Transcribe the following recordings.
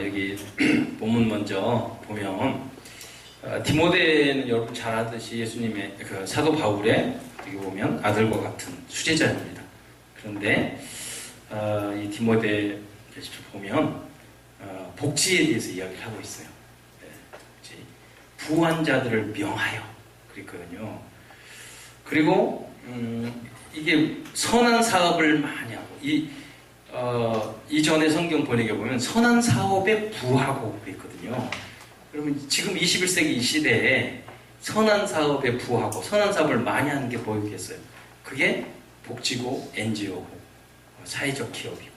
여기 본문 먼저 보면 디모데는 여러분 잘 아듯이 예수님의 그 사도 바울의 여기 보면 아들과 같은 수제자입니다. 그런데 이 디모데 보면 복지에 대해서 이야기를 하고 있어요. 복지. 부한 자들을 명하여 그랬거든요. 그리고 이게 선한 사업을 많이 하고 이전에 성경 번역에 보면 선한 사업에 부하고 그랬거든요. 그러면 지금 21세기 이 시대에 선한 사업에 부하고 선한 사업을 많이 하는 게 뭐겠어요? 그게 복지고 NGO고 사회적 기업이고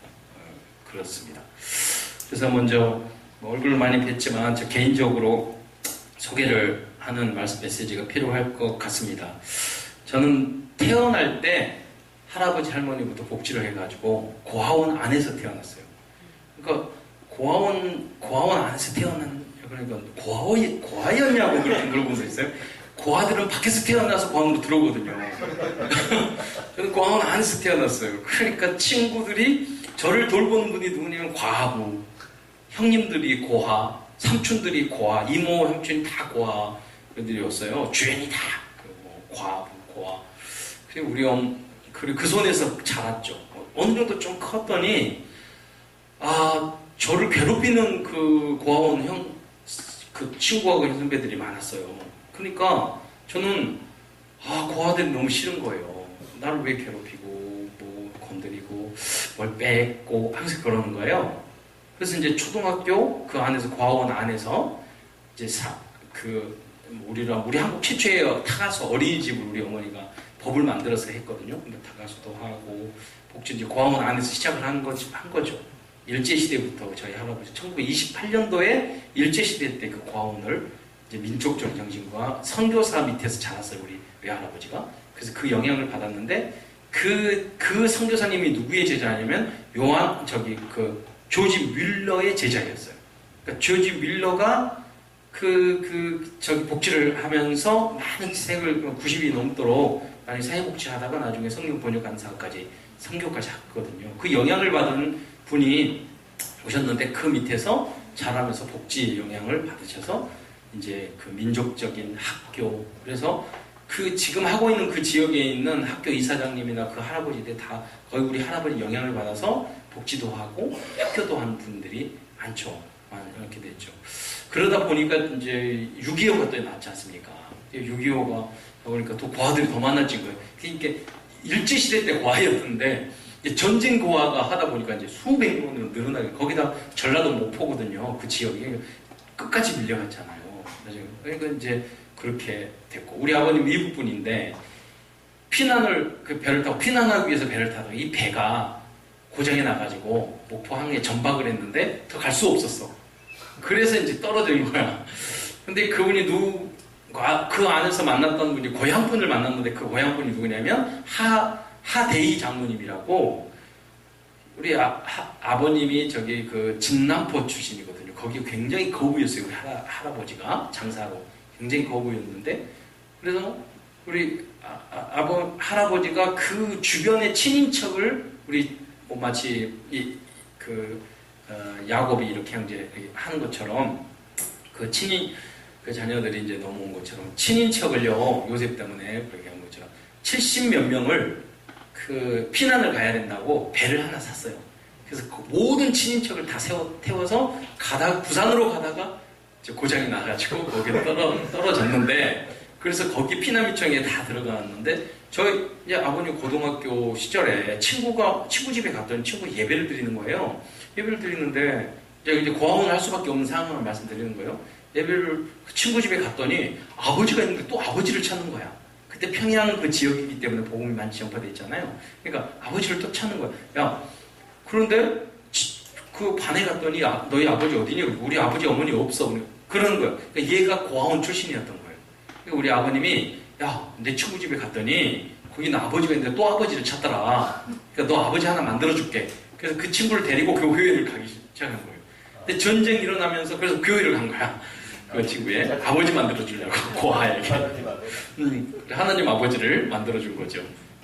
그렇습니다. 그래서 먼저 얼굴을 많이 뵀지만 저 개인적으로 소개를 하는 말씀 메시지가 필요할 것 같습니다. 저는 태어날 때 할아버지 할머니부터 복지를 해가지고 고아원 안에서 태어났어요. 그러니까 고아원 안에서 태어난 그러니까 고아였냐고 그렇게 물어본 분 있어요. 고아들은 밖에서 태어나서 고아원으로 들어오거든요. 저는 고아원 안에서 태어났어요. 그러니까 친구들이 저를 돌보는 분이 누구냐면 과부, 형님들이 고아, 삼촌들이 고아, 이모, 형촌이 다 고아들이었어요. 주연이 다 과부, 고아. 그리고 우리 그리고 그 손에서 자랐죠. 어느 정도 좀 컸더니 저를 괴롭히는 그 고아원 그 친구하고 선배들이 많았어요. 그러니까 저는 고아들이 너무 싫은 거예요. 나를 왜 괴롭히고 뭐 건드리고 뭘 뺏고 항상 그러는 거예요. 그래서 이제 초등학교 그 안에서 고아원 안에서 이제 우리 한국 최초의 타가수 어린이집을 우리 어머니가 법을 만들어서 했거든요. 근데 타가수도 하고 복지 이제 고아원 안에서 시작을 한 거죠. 일제시대부터 저희 할아버지 1928년도에 일제시대 때 그 고아원을 이제 민족적 정신과 선교사 밑에서 자랐어요. 우리 외할아버지가. 그래서 그 영향을 받았는데 그 선교사님이 누구의 제자냐면 조지 뮬러의 제자였어요. 그러니까 조지 뮬러가 저기 복지를 하면서 많은 책을 90이 넘도록 많이 사회복지 하다가 나중에 성경 번역 간사까지 선교까지 했거든요. 그 영향을 받은 분이 오셨는데 그 밑에서 자라면서 복지 영향을 받으셔서 이제 그 민족적인 학교 그래서 지금 하고 있는 그 지역에 있는 학교 이사장님이나 그 할아버지들 다 거의 우리 할아버지 영향을 받아서 복지도 하고 학교도 한 분들이 많죠. 이렇게 됐죠. 그러다 보니까 이제 6.25가 또 났지 않습니까? 6.25가 그러니까 또 고아들이 더 많아진 거예요. 그러니까 일제시대 때 고아였는데 전쟁 고아가 하다 보니까 이제 수백 명으로 늘어나게 거기다 전라도 목포거든요. 그 지역이 끝까지 밀려갔잖아요. 그러니까 이제 그렇게 됐고 우리 아버님 미국 분인데 배를 타고 피난하기 위해서 배를 타다가 이 배가 고장이 나가지고 목포 항에 전박을 했는데 더 갈 수 없었어. 그래서 이제 떨어진 거야. 근데 그분이 그 안에서 만났던 분이 고향분을 만났는데 그 고향분이 누구냐면 하대희 장로님이라고 우리 아버님이 저기 그 진남포 출신이거든요. 거기 굉장히 거부였어요. 우리 할아버지가 장사로 굉장히 거부였는데 그래서 우리 할아버지가 그 주변의 친인척을 우리 마치 야곱이 이렇게 이제 하는 것처럼 그 자녀들이 이제 넘어온 것처럼 친인척을요 요셉 때문에 그렇게 한 것처럼 70몇 명을 그 피난을 가야 된다고 배를 하나 샀어요. 그래서 그 모든 친인척을 다 태워서 부산으로 가다가 이제 고장이 나가지고 거기에 떨어졌는데 그래서 거기 피난민청에 다 들어갔는데 저희 이제 아버님 고등학교 시절에 친구 집에 갔더니 친구 예배를 드리는 거예요. 예배를 드리는데 이제 고아원을 할 수밖에 없는 상황을 말씀드리는 거예요. 예배를 친구 집에 갔더니 아버지가 있는데 또 아버지를 찾는 거야. 그때 평양 그 지역이기 때문에 복음이 많이 전파돼 있잖아요. 그러니까 아버지를 또 찾는 거야. 야, 그런데 그 반에 갔더니 너희 아버지 어디니? 우리 아버지 어머니 없어. 그러는 거야. 그러니까 얘가 고아원 출신이었던 거예요. 그러니까 우리 아버님이 내 친구 집에 갔더니 거기는 아버지가 있는데 또 아버지를 찾더라. 그러니까 너 아버지 하나 만들어줄게. 그래서 그 친구를 데리고 교회를 가기 시작한 거예요. 근데 전쟁이 일어나면서 그래서 교회를 간 거야. 그 친구의 아버지 만들어주려고 고아에게 하나님 아버지를 만들어준 거죠.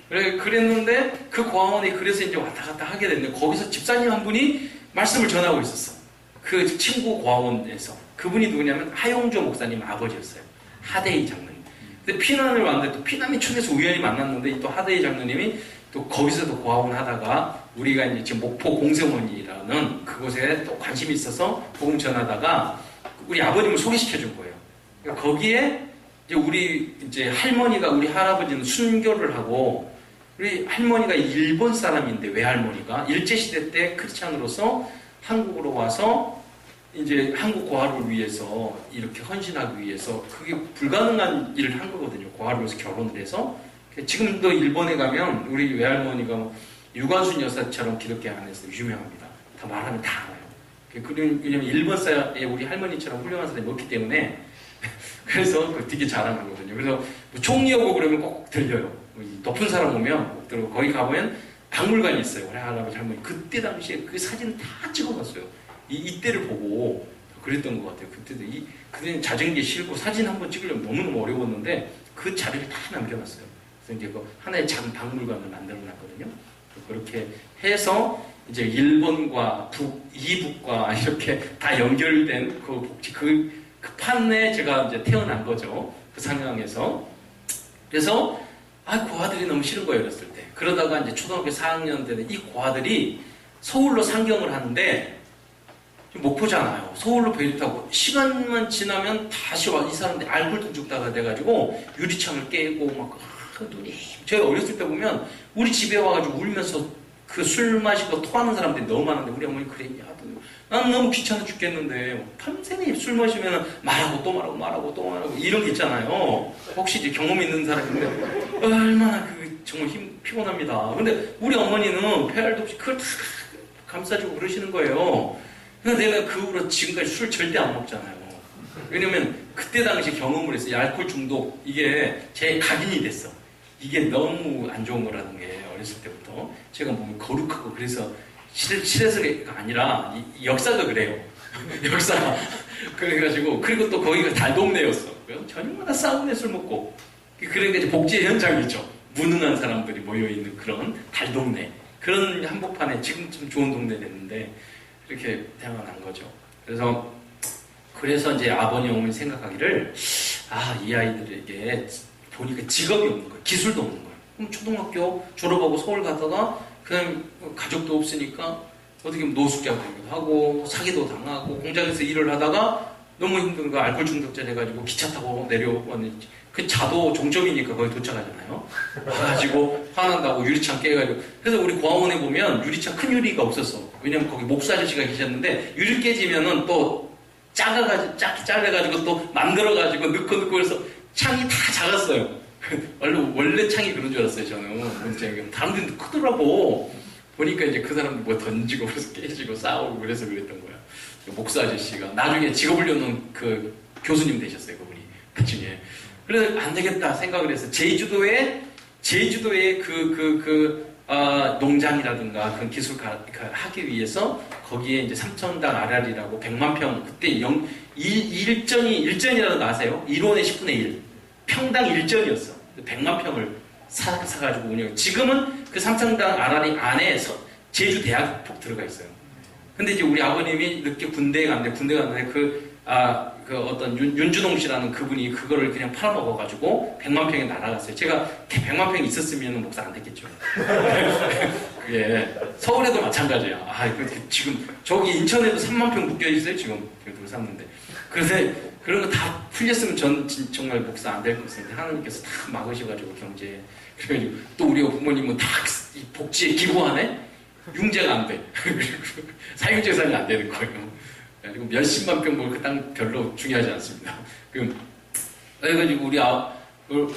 그랬는데 그 고아원이 그래서 이제 왔다 갔다 하게 됐는데 거기서 집사님 한 분이 말씀을 전하고 있었어. 그 친구 고아원에서 그분이 누구냐면 하용조 목사님 아버지였어요. 하대희 장로님. 근데 피난을 왔는데 또 피난이 촌에서 우연히 만났는데 또 하대희 장로님이 또 거기서도 고아원 하다가 우리가 이제 지금 목포 공생원이라는 그곳에 또 관심이 있어서 복음 전하다가 우리 아버님을 소개시켜 준 거예요. 그러니까 거기에 이제 우리 이제 할머니가 우리 할아버지는 순교를 하고 우리 할머니가 일본 사람인데 외할머니가 일제시대 때 크리스찬으로서 한국으로 와서 이제 한국 고아를 위해서 이렇게 헌신하기 위해서 그게 불가능한 일을 한 거거든요. 고아를 위해서 결혼을 해서 지금도 일본에 가면 우리 외할머니가 유관순 여사처럼 기독교 안에서 유명합니다. 다 말하면 다 알아요. 왜냐면 일본 사람의 우리 할머니처럼 훌륭한 사람이 없기 때문에 그래서 되게 잘하는거든요. 그래서 뭐 총리 오고 그러면 꼭 들려요. 높은 사람 오면 꼭 들고 거기 가보면 박물관이 있어요. 우리 할아버지 할머니 그때 당시에 그 사진 다 찍어놨어요. 이때를 보고 그랬던 것 같아요. 그때는 자전거에 싣고 사진 한번 찍으려면 너무너무 어려웠는데 그 자료를 다 남겨놨어요. 그래서 이제 그 하나의 작은 박물관을 만들어놨거든요. 그렇게 해서 이제 일본과 이북과 이렇게 다 연결된 그 복지 그 판에 제가 이제 태어난 거죠. 그 상황에서. 그래서 고아들이 너무 싫은 거예요, 어렸을 때. 그러다가 이제 초등학교 4학년 때는 이 고아들이 서울로 상경을 하는데 목포잖아요. 서울로 배를 타고 시간만 지나면 다시 와. 이 사람들이 알코올 죽다가 돼가지고 유리창을 깨고 막 눈이 제가 어렸을 때 보면 우리 집에 와가지고 울면서 그 술 마시고 토하는 사람들이 너무 많은데 우리 어머니 그래 야 난 너무 귀찮아 죽겠는데 밤새내 술 마시면 말하고 또 말하고 또 말하고 이런 게 있잖아요. 혹시 이제 경험 있는 사람인데 얼마나 정말 피곤합니다. 근데 우리 어머니는 폐활도 없이 그걸 다 감싸주고 그러시는 거예요. 근데 내가 그 후로 지금까지 술 절대 안 먹잖아요. 왜냐면 그때 당시 경험을 했어요. 알코올 중독 이게 제 각인이 됐어. 이게 너무 안 좋은 거라는 게 어렸을 때부터 제가 몸이 거룩하고 그래서 실해서가 아니라 이 역사가 그래요. 역사. 그래가지고 그리고 또 거기가 달동네였어. 저녁마다 싸움에 술 먹고 그러니까 이제 복지의 현장이죠. 무능한 사람들이 모여있는 그런 달동네 그런 한복판에 지금 좀 좋은 동네 됐는데 이렇게 태어난 거죠. 그래서 이제 아버님 어머니 생각하기를 이 아이들에게 보니까 직업이 없는 거예요. 기술도 없는 거예요. 그럼 초등학교 졸업하고 서울 가다가 그냥 가족도 없으니까 어떻게 보면 노숙자 되기도 하고 사기도 당하고 공장에서 일을 하다가 너무 힘든 거 알코올 중독자 돼가지고 기차 타고 내려왔는지 그 자도 종점이니까 거기 도착하잖아요. 가지고 화난다고 유리창 깨가지고 그래서 우리 고아원에 보면 유리창 큰 유리가 없었어. 왜냐면 거기 목사 아저씨가 계셨는데 유리 깨지면은 또 작아가지고 또 만들어가지고 넣고 그래서 창이 다 작았어요. 원래 창이 그런 줄 알았어요, 저는. 다른 데는 크더라고. 보니까 이제 그 사람들 뭐 던지고 그래서 깨지고 싸우고 그래서 그랬던 거야. 목사 아저씨가. 나중에 직업을 여는 그 교수님 되셨어요, 그분이. 나중에. 그래서 안 되겠다 생각을 해서 제주도에 농장이라든가 그런 기술 하기 위해서 거기에 이제 삼천당 RR이라고 100만 평, 그때 일전이라는 거 아세요? 1원에 10분의 1. 평당 1전이었어. 100만 평을 사가지고 운영. 지금은 그 삼천당 RR이 안에 제주대학 폭 들어가 있어요. 근데 이제 우리 아버님이 늦게 군대에 갔는데 그 어떤 윤주동 씨라는 그분이 그거를 그냥 팔아먹어가지고 100만 평에 날아갔어요. 제가 100만 평이 있었으면 목사 안 됐겠죠. 그게 서울에도 마찬가지야. 지금 저기 인천에도 3만 평 묶여 있어요. 지금 그걸 샀는데. 그래서 그런 거 다 풀렸으면 전 정말 목사 안 될 것 같은데 하나님께서 다 막으셔가지고 경제. 그래가지고 또 우리 부모님은 다 복지에 기부하네. 융자가 안 돼. 그리고 사유재산이 안 되는 거예요. 그리고 몇십만 평 그 땅 별로 중요하지 않습니다. 그래가지고 우리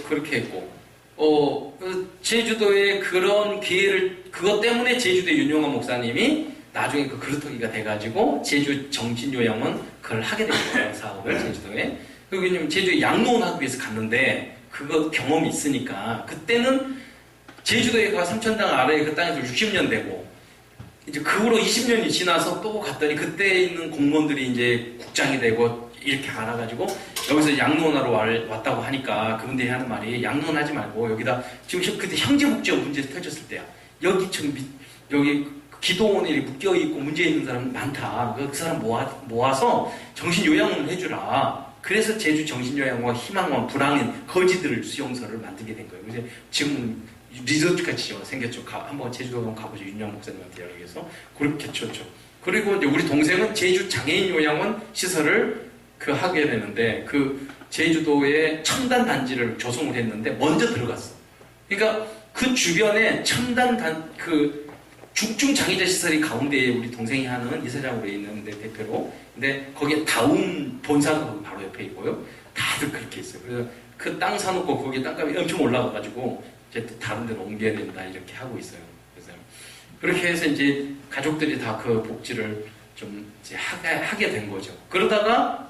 그렇게 했고, 제주도에 그런 기회를, 그것 때문에 제주도의 윤용환 목사님이 나중에 그 그루터기가 돼가지고 제주 정신요양원 그걸 하게 된 거예요, 사업을 제주도에. 그리고 제주에 양로원 하기 위해서 갔는데 그거 경험이 있으니까 그때는 제주도에 가 삼천당 아래에 그 땅에서 60년 되고 이제 그 후로 20년이 지나서 또 갔더니 그때 있는 공무원들이 이제 국장이 되고 이렇게 알아가지고 여기서 양로원하러 왔다고 하니까 그분들이 하는 말이 양로원 하지 말고 여기다 지금 그때 형제복지원 문제 터졌을 때야. 여기 기도원에 묶여있고 문제 있는 사람 많다. 그 사람 모아서 정신요양원을 해주라. 그래서 제주 정신요양원, 희망원, 불황인, 거지들 수용소를 만들게 된 거예요. 그래서 지금 리조트같이 생겼죠. 한번 제주도 한번 가보죠. 윤영 목사님한테 연락해서. 그렇게 쳤죠. 그리고 이제 우리 동생은 제주 장애인 요양원 시설을 하게 되는데, 제주도에 첨단 단지를 조성을 했는데, 먼저 들어갔어. 그러니까 그 주변에 첨단 중증 장애자 시설이 가운데에 우리 동생이 하는 이사장으로 있는데, 대표로. 근데 거기에 다운 본사가 바로 옆에 있고요. 다들 그렇게 있어요. 그래서 그 땅 사놓고 거기 땅값이 엄청 올라가가지고 이제 다른 데로 옮겨야 된다 이렇게 하고 있어요. 그래서 그렇게 해서 이제 가족들이 다 그 복지를 좀 이제 하게 된 거죠. 그러다가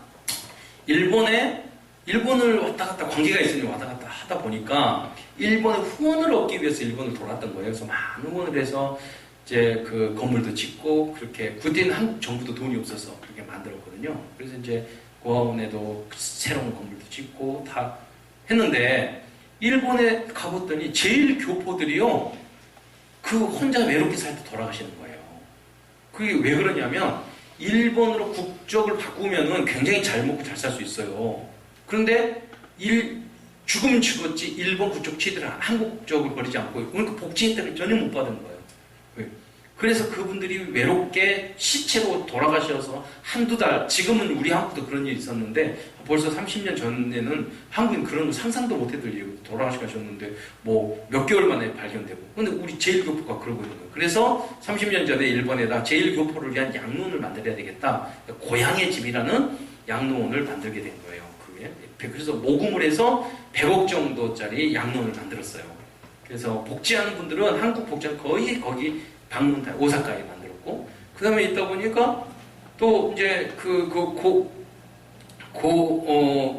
일본을 왔다 갔다 관계가 있으니 왔다 갔다 하다 보니까 일본의 후원을 얻기 위해서 일본을 돌았던 거예요. 그래서 많은 후원을 해서 이제 그 건물도 짓고 그렇게 그때는 한국 정부도 돈이 없어서 그렇게 만들었거든요. 그래서 이제 고아원에도 새로운 건물도 짓고 다 했는데 일본에 가봤더니 제일 교포들이요 혼자 외롭게 살다 돌아가시는 거예요. 그게 왜 그러냐면 일본으로 국적을 바꾸면은 굉장히 잘 먹고 잘 살 수 있어요. 그런데 죽으면 죽었지 일본 국적 취득을 한국 국적을 버리지 않고 그러니까 복지 혜택을 전혀 못 받은 거예요. 그래서 그분들이 외롭게 시체로 돌아가셔서 한두 달, 지금은 우리 한국도 그런 일이 있었는데 벌써 30년 전에는 한국인 그런 거 상상도 못 했을 일이고 돌아가셨는데 뭐 몇 개월 만에 발견되고. 근데 우리 제1교포가 그러고 있는 거예요. 그래서 30년 전에 일본에다 제1교포를 위한 양로원을 만들어야 되겠다. 고향의 집이라는 양로원을 만들게 된 거예요. 그래서 모금을 해서 100억 정도짜리 양로원을 만들었어요. 그래서 복지하는 분들은 한국 복지는 거의 거기 오사카에 만들었고, 그 다음에 있다 보니까 또 이제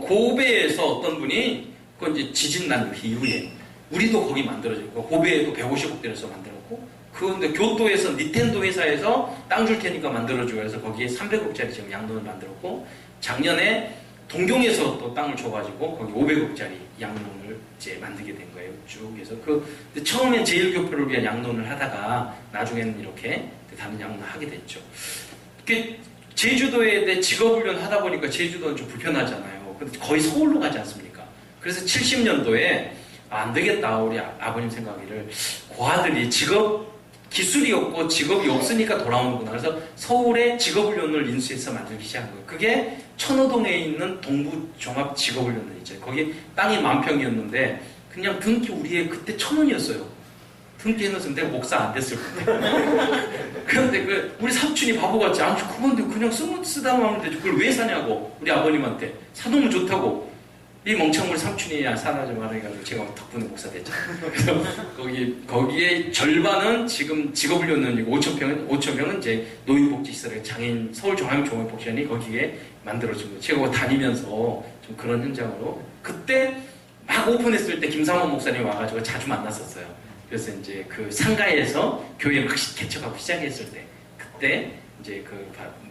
고베에서 어떤 분이 이제 지진 난 이후에 우리도 거기 만들어졌고, 고베에도 150억 들여서 만들었고, 그런데 교토에서 닌텐도 회사에서 땅 줄 테니까 만들어주고 해서 거기에 300억짜리 지금 양로원을 만들었고, 작년에 동경에서 또 땅을 줘가지고 거기 500억짜리 양로원을 이제 만들게 된 거예요. 쭉 해서 처음엔 제1교포를 위한 양로원을 하다가 나중에는 이렇게 다른 양로원을 하게 됐죠. 제주도에 내 직업훈련 하다 보니까 제주도는 좀 불편하잖아요. 근데 거의 서울로 가지 않습니까? 그래서 70년도에 안 되겠다 우리 아버님 생각이를 고아들이 기술이 없고 직업이 없으니까 돌아오는구나. 그래서 서울에 직업훈련을 인수해서 만들기 시작한 거예요. 그게 천호동에 있는 동부종합직업훈련원 있죠. 거기 땅이 10,000평이었는데 그냥 등기 우리의 그때 1,000원이었어요. 등기 해놨으면 내가 목사 안 됐을 건데. 그런데 우리 삼촌이 바보같이 그건데 그냥 쓰다 하면 되죠. 그걸 왜 사냐고 우리 아버님한테 사놓으면 좋다고. 이 멍청물 삼촌이 사나지 말아가지고 제가 덕분에 목사 됐잖아요. 그래서 거기에 절반은 지금 직업훈련은 5,000평은 이제 노인복지시설에 장애인 서울종합종합복지원이 거기에 만들어준 거예요. 제가 다니면서 좀 그런 현장으로 그때 막 오픈했을 때 김상원 목사님 와가지고 자주 만났었어요. 그래서 이제 상가에서 교회 막 개척하고 시작했을 때 그때 이제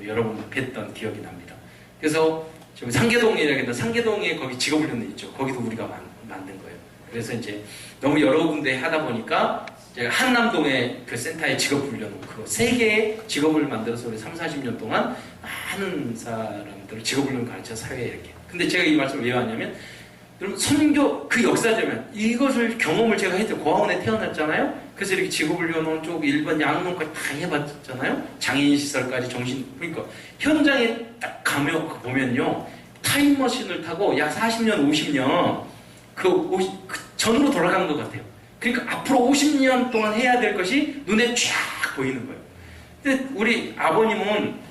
여러분 뵀던 기억이 납니다. 그래서 지금 상계동에 거기 직업훈련이 있죠. 거기도 우리가 만든 거예요. 그래서 이제 너무 여러 군데 하다 보니까 제가 한남동에 센터에 직업훈련, 3개의 직업을 만들어서 우리 30-40년 동안 많은 사람들을 직업훈련 가르쳐 사회에 이렇게. 근데 제가 이 말씀을 왜 하냐면, 여러분, 선교 역사자면 이것을 경험을 제가 했죠. 고아원에 태어났잖아요. 그래서 이렇게 직업훈련 쪽 일반 양로원까지 다 해봤잖아요. 장애인 시설까지 그러니까 현장에 딱 보면요, 타임머신을 타고 약 40년, 50년 전으로 돌아간 것 같아요. 그러니까 앞으로 50년 동안 해야 될 것이 눈에 쫙 보이는 거예요. 근데 우리 아버님은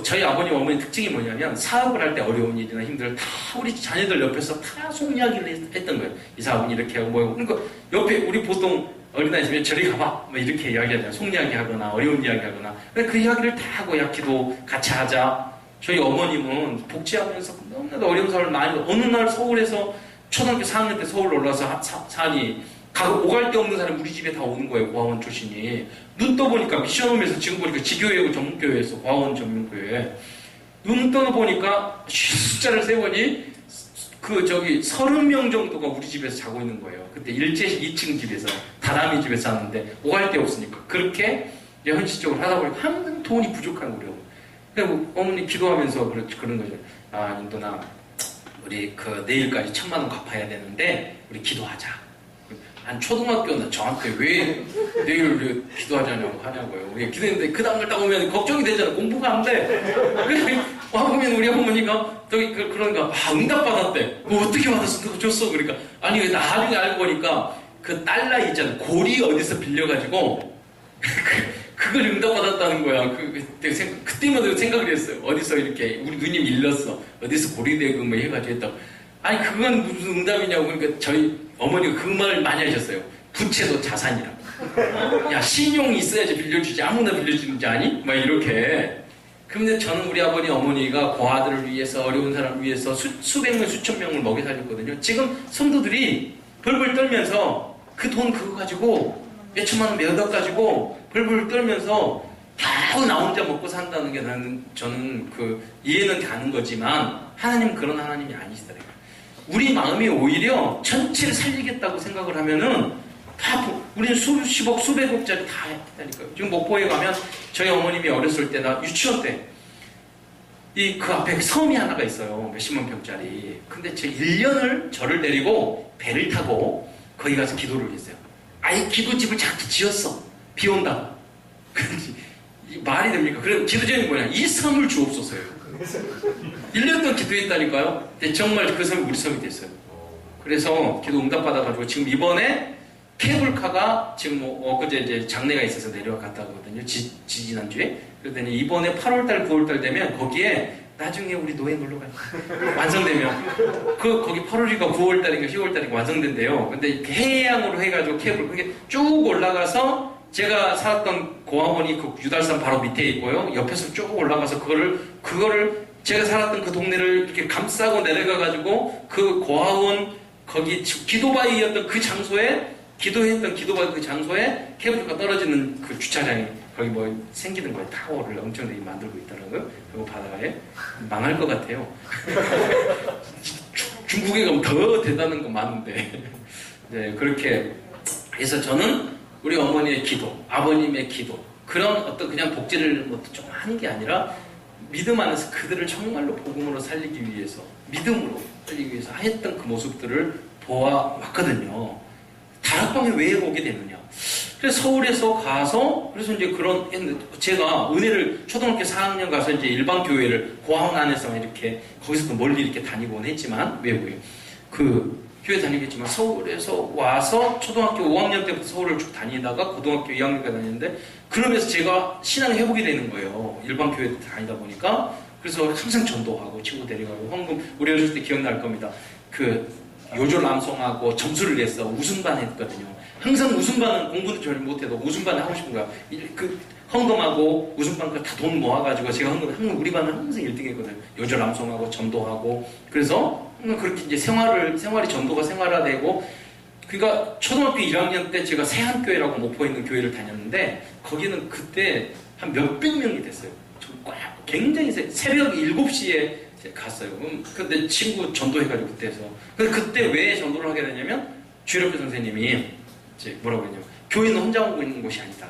저희 아버님 어머니 특징이 뭐냐면 사업을 할 때 어려운 일이나 힘들 다 우리 자녀들 옆에서 다 속이야기를 했던 거예요. 이 사업은 이렇게 하고 뭐하고. 그러니까 옆에 우리 보통 어린아이 있으면 저리 가봐 뭐 이렇게 이야기하잖아요. 속이야기 하거나 어려운 이야기 하거나. 그 이야기를 다 하고 야 기도 같이 하자. 저희 어머님은 복지하면서 너무나도 어려운 사람을 많이 어느 날 서울에서 초등학교 4학년 때 서울 올라서 사니 오갈 데 없는 사람이 우리 집에 다 오는 거예요. 고아원 출신이. 눈 떠보니까 미션홈에서 지금 보니까 지교회고 전문교회에서 고아원 전문교회. 눈 떠보니까 숫자를 세보니 30명 정도가 우리 집에서 자고 있는 거예요. 그때 일제식 2층 집에서 다람이 집에서 샀는데 오갈 데 없으니까. 그렇게 이제 현실적으로 하다 보니까 항상 돈이 부족한 우리 어머니. 그리고 어머니 기도하면서 그런 거죠. 아, 윤도나, 우리 그 내일까지 1,000만 원 갚아야 되는데 우리 기도하자. 한 초등학교는 저한테 왜 내일 기도하자냐고 하냐고요. 우리 기도했는데 그 다음날 딱 오면 걱정이 되잖아. 공부가 안 돼. 와보면 우리 어머니가 저기 그런가 응답받았대. 어떻게 받았어? 그거 줬어. 그러니까 아니 나중에 알고 보니까 그 달러 있잖아. 고리 어디서 빌려가지고 그걸 응답받았다는 거야. 그때마다 생각을 했어요. 어디서 이렇게 우리 누님 일렀어. 어디서 고리대고 뭐 해가지고 했다고. 아니 그건 무슨 응답이냐고. 그러니까 저희 어머니가 그 말을 많이 하셨어요. 부채도 자산이라고. 야, 신용이 있어야지 빌려주지. 아무나 빌려주는지 아니? 막 이렇게. 근데 저는 우리 아버지 어머니가 고아들을 위해서, 어려운 사람을 위해서 수백 명, 수천 명을 먹여 살렸거든요. 지금 성도들이 벌벌 떨면서 그 돈 그거 가지고 몇 천만 원 몇 억 가지고 벌벌 떨면서 겨우 나 혼자 먹고 산다는 게 저는 이해는 가는 거지만 하나님은 그런 하나님이 아니시더라고요. 우리 마음이 오히려 전체를 살리겠다고 생각을 하면은 우리는 수십억, 수백억짜리 다 했다니까요. 지금 목포에 가면 저희 어머님이 어렸을 때나 유치원 때 그 앞에 섬이 하나가 있어요. 몇십만 평짜리. 근데 제 1년을 저를 데리고 배를 타고 거기 가서 기도를 했어요. 아예 기도집을 자꾸 지었어. 비 온다고. 말이 됩니까? 그럼 기도 제목이 뭐냐? 이 섬을 주옵소서요. 1년 동안 기도했다니까요. 근데 정말 그 섬이 우리 섬이 됐어요. 그래서 기도 응답받아가지고 지금 이번에 케이블카가 지금 엊그제 이제 장례가 있어서 내려와 갔다 오거든요. 지난주에. 그랬더니 이번에 8월달, 9월달 되면 거기에 나중에 우리 노예 놀러 가요. 완성되면. 거기 8월인가 9월달인가 10월달인가 완성된대요. 근데 해양으로 해가지고 케이블, 그게 쭉 올라가서 제가 살았던 고아원이 그 유달산 바로 밑에 있고요. 옆에서 쭉 올라가서 그거를 제가 살았던 그 동네를 이렇게 감싸고 내려가가지고 그 고아원 거기 기도바위였던 그 장소에 기도했던 기도바위 그 장소에 케이블카 떨어지는 그 주차장이 거기 뭐 생기는 거예요. 타워를 엄청나게 만들고 있더라고요. 그리고 바다에 망할 것 같아요. 중국에 가면 더 대단한 거 많은데. 네, 그렇게 해서 저는 우리 어머니의 기도, 아버님의 기도, 그런 어떤 그냥 복지를 뭐 좀 하는 게 아니라 믿음 안에서 그들을 정말로 복음으로 살리기 위해서, 믿음으로 살리기 위해서 했던 그 모습들을 보아왔거든요. 다락방에 왜 오게 되느냐? 그래서 서울에서 가서, 그래서 이제 제가 은혜를 초등학교 4학년 가서 이제 일반 교회를 고아원 안에서 이렇게, 거기서도 멀리 이렇게 다니곤 했지만, 외국에. 교회 다니겠지만, 서울에서 와서 초등학교 5학년 때부터 서울을 쭉 다니다가 고등학교 2학년까지 다녔는데, 그러면서 제가 신앙을 해보게 되는 거예요. 일반 교회 다니다 보니까. 그래서 항상 전도하고, 친구 데려가고, 헌금, 우리 어렸을 때 기억날 겁니다. 요절 암송하고 점수를 냈어. 우승반 했거든요. 항상 우승반은 공부도 잘 못해도 우승반을 하고 싶은 거야. 헌금하고 우승반 다 돈 모아가지고 제가 우리 반은 항상 1등 했거든요. 요절 암송하고 전도하고. 그래서 그렇게 이제 생활이 전도가 생활화되고, 그러니까 초등학교 1학년 때 제가 세한교회라고 목포에 있는 교회를 다녔는데, 거기는 그때 한 몇백 명이 됐어요. 굉장히 새벽 7시에 갔어요. 근데 친구 전도해가지고 그때서. 근데 그때 왜 전도를 하게 되냐면, 주일학교 선생님이 뭐라고 했냐면, 교회는 혼자 오고 있는 곳이 아니다.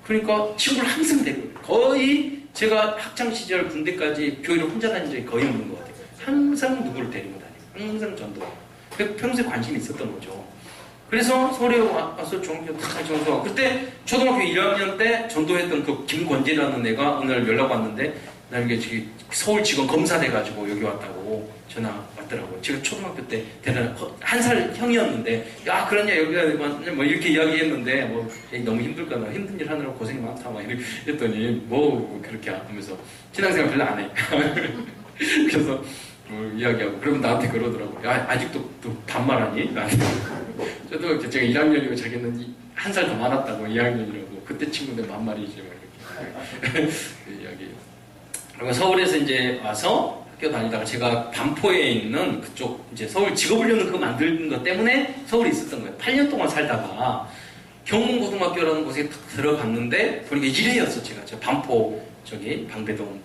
그러니까 친구를 항상 데리고, 거의 제가 학창시절 군대까지 교회를 혼자 다닌 적이 거의 없는 것 같아요. 항상 누구를 데리고 다니고, 항상 전도하고. 평소에 관심이 있었던 거죠. 그래서 서울에 와서 중학교 다 전도하고, 그때 초등학교 1학년 때 전도했던 그 김권재라는 애가 오늘 연락 왔는데, 나중에 서울지검 검사 돼가지고 여기 왔다고 전화 왔더라고요. 제가 초등학교 때 대단한 한 살 형이었는데, 야 그러냐 여기가 뭐 이렇게 이야기했는데, 뭐 너무 힘들거나 힘든 일 하느라고 고생이 많다 막 이랬더니 뭐 그렇게 하면서 신앙생활 별로 안 해. 그래서 이야기하고, 그러면 나한테 그러더라고요. 야 아직도 또 반말하니? 나한테. 저도 제가 1학년이고 자기는 한 살 더 많았다고, 2학년이라고. 그때 친구들 반말이지 막 이렇게 이야기해요. 그리고 서울에서 이제 와서 학교 다니다가 제가 반포에 있는 그쪽 이제 서울 직업훈련을 그거 만든 것 때문에 서울에 있었던 거예요. 8년 동안 살다가 경문고등학교라는 곳에 딱 들어갔는데 보니까 1회였어. 제가 반포 방배동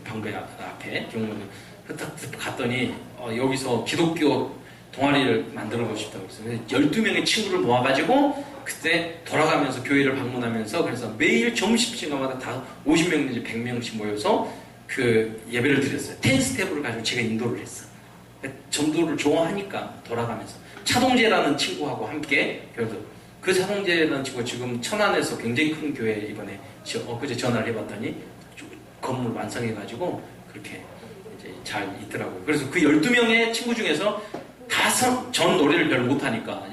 방배 앞에 경문 딱 갔더니 여기서 기독교 동아리를 만들어보고 싶다고 그랬어요. 12명의 친구를 모아가지고 그때 돌아가면서 교회를 방문하면서 그래서 매일 점심시간마다 다 50명 내지 100명씩 모여서 그 예배를 드렸어요. 10스텝을 가지고 제가 인도를 했어. 전도를 좋아하니까 돌아가면서 차동재라는 친구하고 함께 그래도 그 차동재라는 친구가 지금 천안에서 굉장히 큰 교회에 이번에 엊그제 전화를 해봤더니 건물 완성해가지고 그렇게 이제 잘 있더라고요. 그래서 그 12명의 친구 중에서 전 노래를 별로 못하니까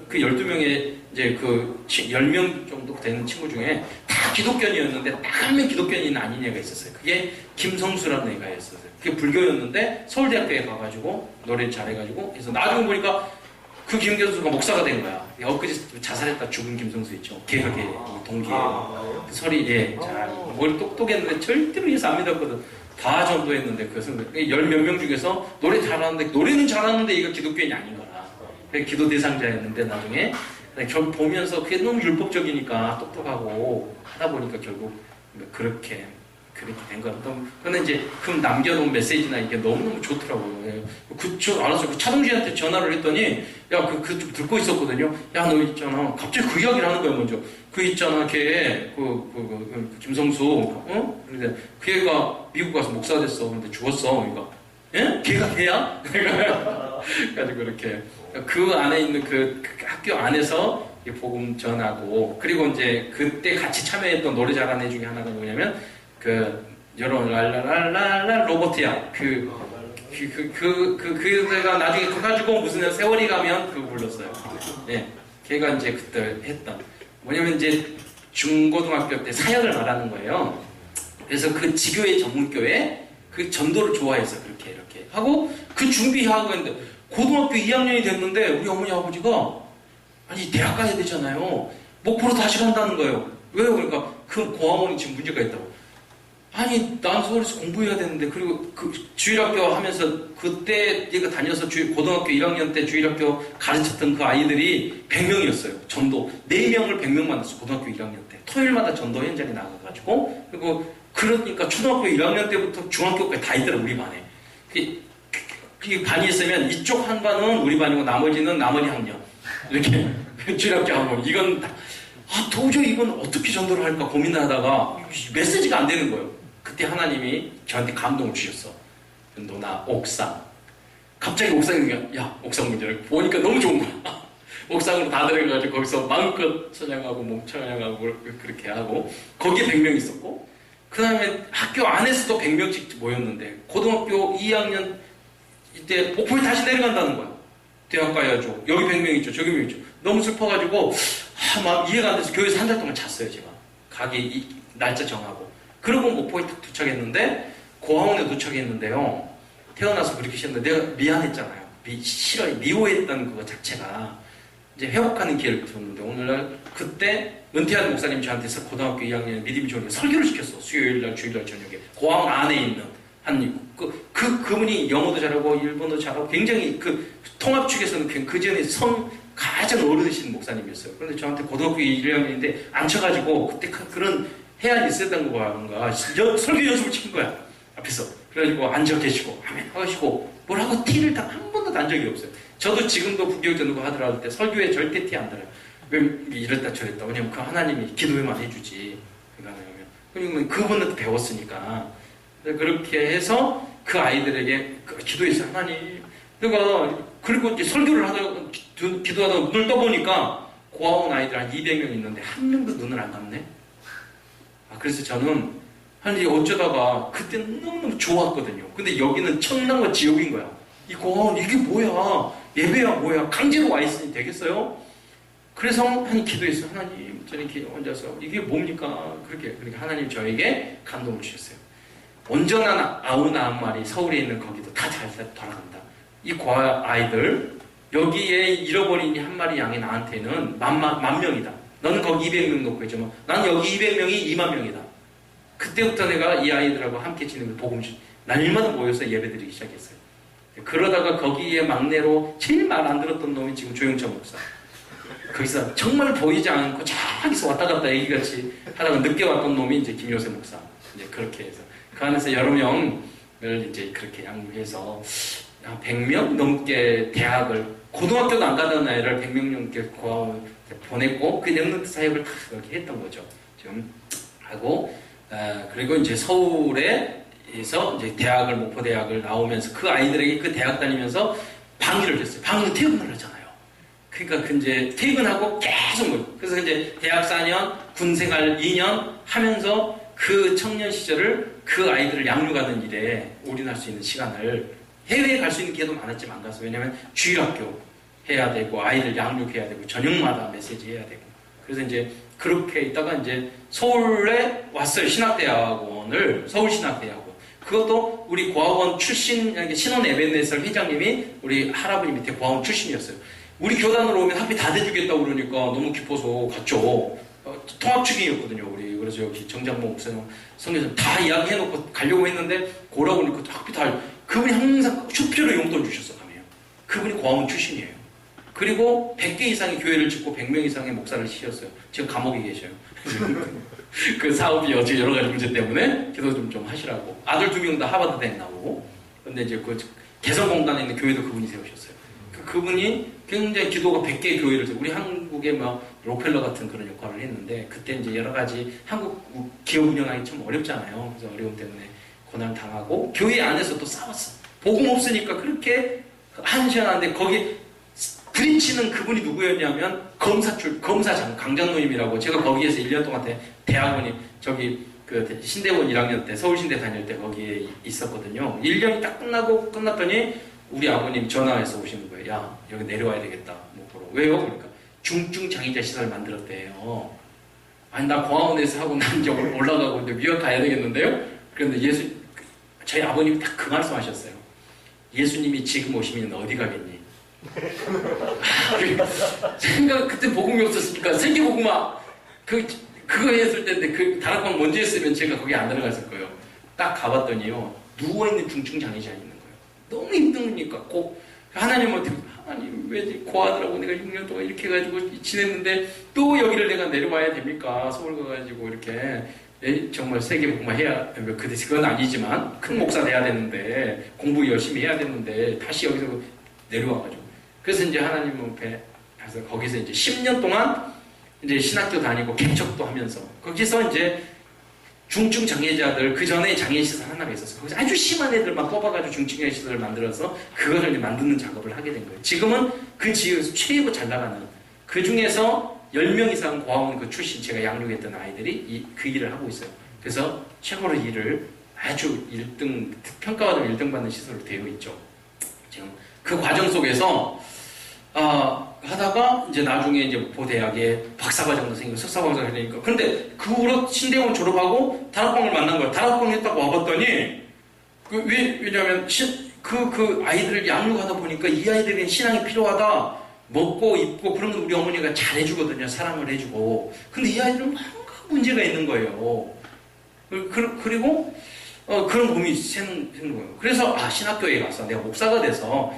그 12명의 이제 그 10명 정도 되는 친구 중에 다 기독교인이었는데 딱 한 명 기독교인이 아닌 애가 있었어요. 그게 김성수라는 애가 있었어요. 그게 불교였는데 서울대학교에 가가지고 노래를 잘해가지고 그래서 나중에 보니까 그 김경수가 목사가 된 거야. 엊그제 자살했다 죽은 김성수 있죠. 걔가 걔 동기예요. 그 설이 잘 머리 똑똑했는데 절대로 예수 안 믿었거든. 다 전도했는데 그것은 10몇 명 중에서 노래 잘하는데 노래는 잘하는데 얘가 기독교인이 아닌 거라. 기도 대상자였는데 나중에 결국 보면서 그게 너무 율법적이니까 똑똑하고 하다 보니까 결국 그렇게 된 거야. 근데 이제 그 남겨놓은 메시지나 이게 너무너무 좋더라고요. 알았어. 그 차동지한테 전화를 했더니, 야, 좀 듣고 있었거든요. 야, 너 있잖아. 갑자기 그 이야기를 하는 거야, 먼저. 그 있잖아, 걔, 김성수, 근데 그 애가 미국 가서 목사 됐어. 근데 죽었어. 그러니까, 예? 걔가 걔야? 그래가지고 그렇게. 그 안에 있는 그 학교 안에서 복음 전하고, 그리고 이제 그때 같이 참여했던 노래 잘하는 애 중에 하나가 뭐냐면, 여러분, 랄랄랄랄라, 로버트야. 그가 나중에 가가지고 무슨 세월이 가면 그거 불렀어요. 예. 걔가 이제 그때 했던. 뭐냐면 이제 중고등학교 때 사역을 말하는 거예요. 그래서 그 지교회 전문교회 그 전도를 좋아해서 이렇게 하고 그 준비하고 있는데 고등학교 2학년이 됐는데 우리 어머니 아버지가 아니 대학 가야 되잖아요. 목포로 다시 간다는 거예요. 왜요? 그러니까 그 고아원이 지금 문제가 있다고. 아니, 난 서울에서 공부해야 되는데, 그리고 그 주일학교 하면서, 그때 얘가 다녀서 고등학교 1학년 때 주일학교 가르쳤던 그 아이들이 100명이었어요. 전도. 4명을 100명 만났어, 고등학교 1학년 때. 토요일마다 전도 현장에 나가가지고, 그리고, 그러니까 초등학교 1학년 때부터 중학교까지 다 있더라, 우리 반에. 그 반이 있으면 이쪽 한 반은 우리 반이고, 나머지는 나머지 학년. 이렇게, 주일학교 하면, 이건, 도저히 이건 어떻게 전도를 할까 고민을 하다가, 메시지가 안 되는 거예요. 그때 하나님이 저한테 감동을 주셨어. 너나 옥상. 갑자기 옥상이니까 야 옥상 문제를 보니까 너무 좋은 거야. 옥상으로 다 들어가가지고 거기서 마음껏 찬양하고 몸 찬양하고 그렇게 하고 거기에 100명 있었고 그 다음에 학교 안에서도 100명씩 모였는데 고등학교 2학년 이때 목포에 다시 내려간다는 거야. 대학 가야죠. 여기 100명 있죠. 저기 100명 있죠. 너무 슬퍼가지고 막 이해가 안 돼서 교회에서 한 달 동안 잤어요. 제가 가기 날짜 정하고 그러고 목포에 딱 도착했는데 고아원에 도착했는데요. 태어나서 그렇게 싫었는데 내가 미안했잖아요. 싫어요. 미워했던 그거 자체가 이제 회복하는 기회를 줬는데 오늘날 그때 은퇴한 목사님 저한테 고등학교 2학년 믿음이 좋으니까 설교를 시켰어. 수요일날 주일날 저녁에 고아원 안에 있는 그분이 영어도 잘하고 일본어도 잘하고 굉장히 그 통합 측에서는 그 전에 가장 어른이신 목사님이었어요. 그런데 저한테 고등학교 1학년인데 앉혀가지고 그때 그런 해안이 있었던 건가 설교 연습을 시킨 거야 앞에서. 그래가지고 앉아 계시고 아멘 하시고 뭐라고 티를 한 번도 난 적이 없어요. 저도 지금도 부교육 전도가 하더라도 때 설교에 절대 티 안 들어요. 왜 이랬다 저랬다. 왜냐면 그 하나님이 기도회만 해주지. 그러면 그분한테 배웠으니까. 그렇게 해서 그 아이들에게 기도했어요. 하나님 내가 그리고 이제 설교를 하다가 기도하다가 눈을 떠보니까 고아원 아이들 한 200명 있는데 한 명도 눈을 안 감네. 그래서 저는 아니 어쩌다가 그때 너무너무 좋았거든요. 근데 여기는 천당과 지옥인 거야. 이 고아원 이게 뭐야? 예배야 뭐야? 강제로 와 있으니 되겠어요? 그래서 하나님 기도했어요. 하나님 저는 이렇게 앉아서 이게 뭡니까? 그렇게 하나님 저에게 감동을 주셨어요. 온전한 아우나 한 마리 서울에 있는 거기도 다 잘 돌아간다. 이 고아 아이들 여기에 잃어버린 한 마리 양이 나한테는 만 명이다. 너는 거기 200명 놓고 있지만 난 여기 200명이 2만 명이다. 그때부터 내가 이 아이들하고 함께 지내면 복음실 날마다 모여서 예배드리기 시작했어요. 그러다가 거기에 막내로 제일 말 안 들었던 놈이 지금 조영천 목사. 거기서 정말 보이지 않고 저기서 왔다 갔다 애기같이 하다가 늦게 왔던 놈이 이제 김효세 목사. 이제 그렇게 해서 그 안에서 여러 명을 이제 그렇게 양육해서 한 100명 넘게 대학을, 고등학교도 안 가던 아이를 100명 넘게 고아원을 보냈고, 그 랩런트 사역을 다 그렇게 했던 거죠. 지금 하고, 그리고 이제 서울에서 이제 대학을, 목포대학을 나오면서 그 아이들에게 그 대학 다니면서 방위를 했어요. 방위는 퇴근을 하잖아요. 그러니까 그 이제 퇴근하고 계속 뭐, 그래서 이제 대학 4년, 군생활 2년 하면서 그 청년 시절을 그 아이들을 양육하는 일에 올인할 수 있는 시간을, 해외에 갈 수 있는 기회도 많았지만 안 갔어요. 왜냐면 주일학교 해야 되고, 아이들 양육해야 되고, 저녁마다 메시지 해야 되고. 그래서 이제 그렇게 있다가 이제 서울에 왔어요. 신학대학원을, 서울신학대학원. 그것도 우리 고아원 출신, 신원 에벤네설 회장님이 우리 할아버지 밑에 고아원 출신이었어요. 우리 교단으로 오면 학비 다 대주겠다고 그러니까 너무 기뻐서 갔죠. 통합축이었거든요, 우리. 그래서 여기 정장모 목사님, 성교사님 다 이야기해놓고 가려고 했는데, 고라고 그러니까 학비 다, 그분이 항상 수표로 용돈 주셨어, 가면. 그분이 고아원 출신이에요. 그리고 100개 이상의 교회를 짓고 100명 이상의 목사를 시켰어요. 지금 감옥에 계셔요. 그 사업이 어찌 여러 가지 문제 때문에 기도 좀 하시라고. 아들 2명 다 하버드 대학 나오고. 근데 이제 그 개성공단에 있는 교회도 그분이 세우셨어요. 그분이 굉장히 기도가 100개의 교회를, 우리 한국의 뭐 록펠러 같은 그런 역할을 했는데, 그때 이제 여러 가지 한국 기업 운영하기 참 어렵잖아요. 그래서 어려움 때문에 고난을 당하고, 교회 안에서 또 싸웠어. 복음 없으니까 그렇게 한시한한데, 거기 부딪히는 그분이 누구였냐면 검사장 강장로님이라고. 제가 거기에서 1년 동안 대학원이 저기 그 신대원 1학년 때 서울신대 다닐 때 거기에 있었거든요. 1년이 딱 끝났더니 우리 아버님 전화해서 오시는 거예요. 야, 여기 내려와야 되겠다, 목포로. 왜요? 그러니까 중증 장애자 시설 만들었대요. 아니, 나 고아원에서 하고 난 이제 올라가고 이제 미국 가야 되겠는데요? 그런데 저희 아버님이 딱 그 말씀 하셨어요. 예수님이 지금 오시면 어디 가겠니? 생각, 그때 복음이 없었으니까, 세계복음화, 그거 했을 때인데, 그 다락방 먼저 했으면 제가 거기 안 들어갔을 거예요. 딱 가봤더니요, 누워있는 중증 장애자 있는 거예요. 너무 힘드니까, 하나님한테, 하나님, 왜 고아들하고 내가 6년 동안 이렇게 해가지고 지냈는데, 또 여기를 내가 내려와야 됩니까? 서울 가가지고 이렇게. 정말 세계복음화 해야, 그건 아니지만, 큰 목사 돼야 되는데, 공부 열심히 해야 되는데, 다시 여기서 내려와가지고. 그래서 이제 하나님 앞에 가서 거기서 이제 10년 동안 이제 신학교 다니고 개척도 하면서, 거기서 이제 중증 장애자들, 그 전에 장애시설 하나가 있었어요. 거기서 아주 심한 애들만 뽑아가지고 중증 장애시설을 만들어서 그거를 이제 만드는 작업을 하게 된 거예요. 지금은 그 지역에서 최고 잘 나가는, 그 중에서 10명 이상 고아원 그 출신 제가 양육했던 아이들이 그 일을 하고 있어요. 그래서 최고로 일을 아주 1등, 평가받으면 1등 받는 시설로 되어 있죠. 지금 그 과정 속에서 하다가 이제 나중에 이제 목포대학에 박사과정도 생기고 석사과정도 생기니까, 그런데 그 후로 신대원 졸업하고 다락방을 만난 거예요. 다락방에 딱 와봤더니 왜냐면 그 아이들을 양육하다 보니까 이 아이들에게 신앙이 필요하다, 먹고 입고 그런 건 우리 어머니가 잘해주거든요. 사랑을 해주고. 근데 이 아이들은 뭔가 문제가 있는 거예요. 그리고 그런 고민이 생는 거예요. 그래서 신학교에 가서 내가 목사가 돼서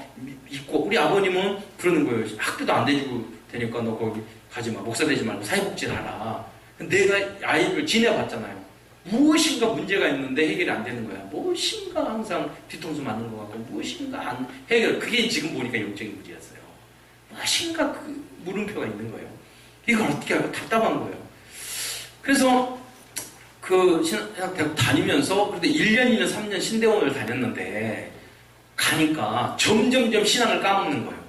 있고, 우리 아버님은 그러는 거예요. 학교도 안 대주고 되니까 너 거기 가지 마. 목사 되지 말고 사회복지를 하라. 내가 아이를 지내봤잖아요. 무엇인가 문제가 있는데 해결이 안 되는 거야. 무엇인가 항상 뒤통수 맞는 것 같고, 무엇인가 안 해결. 그게 지금 보니까 영적인 문제였어요. 무엇인가 그 물음표가 있는 거예요. 이걸 어떻게 하고 답답한 거예요. 그래서 그 신학대학 다니면서, 그런데 1년, 2년, 3년 신대원을 다녔는데, 가니까 점점점 신앙을 까먹는 거예요.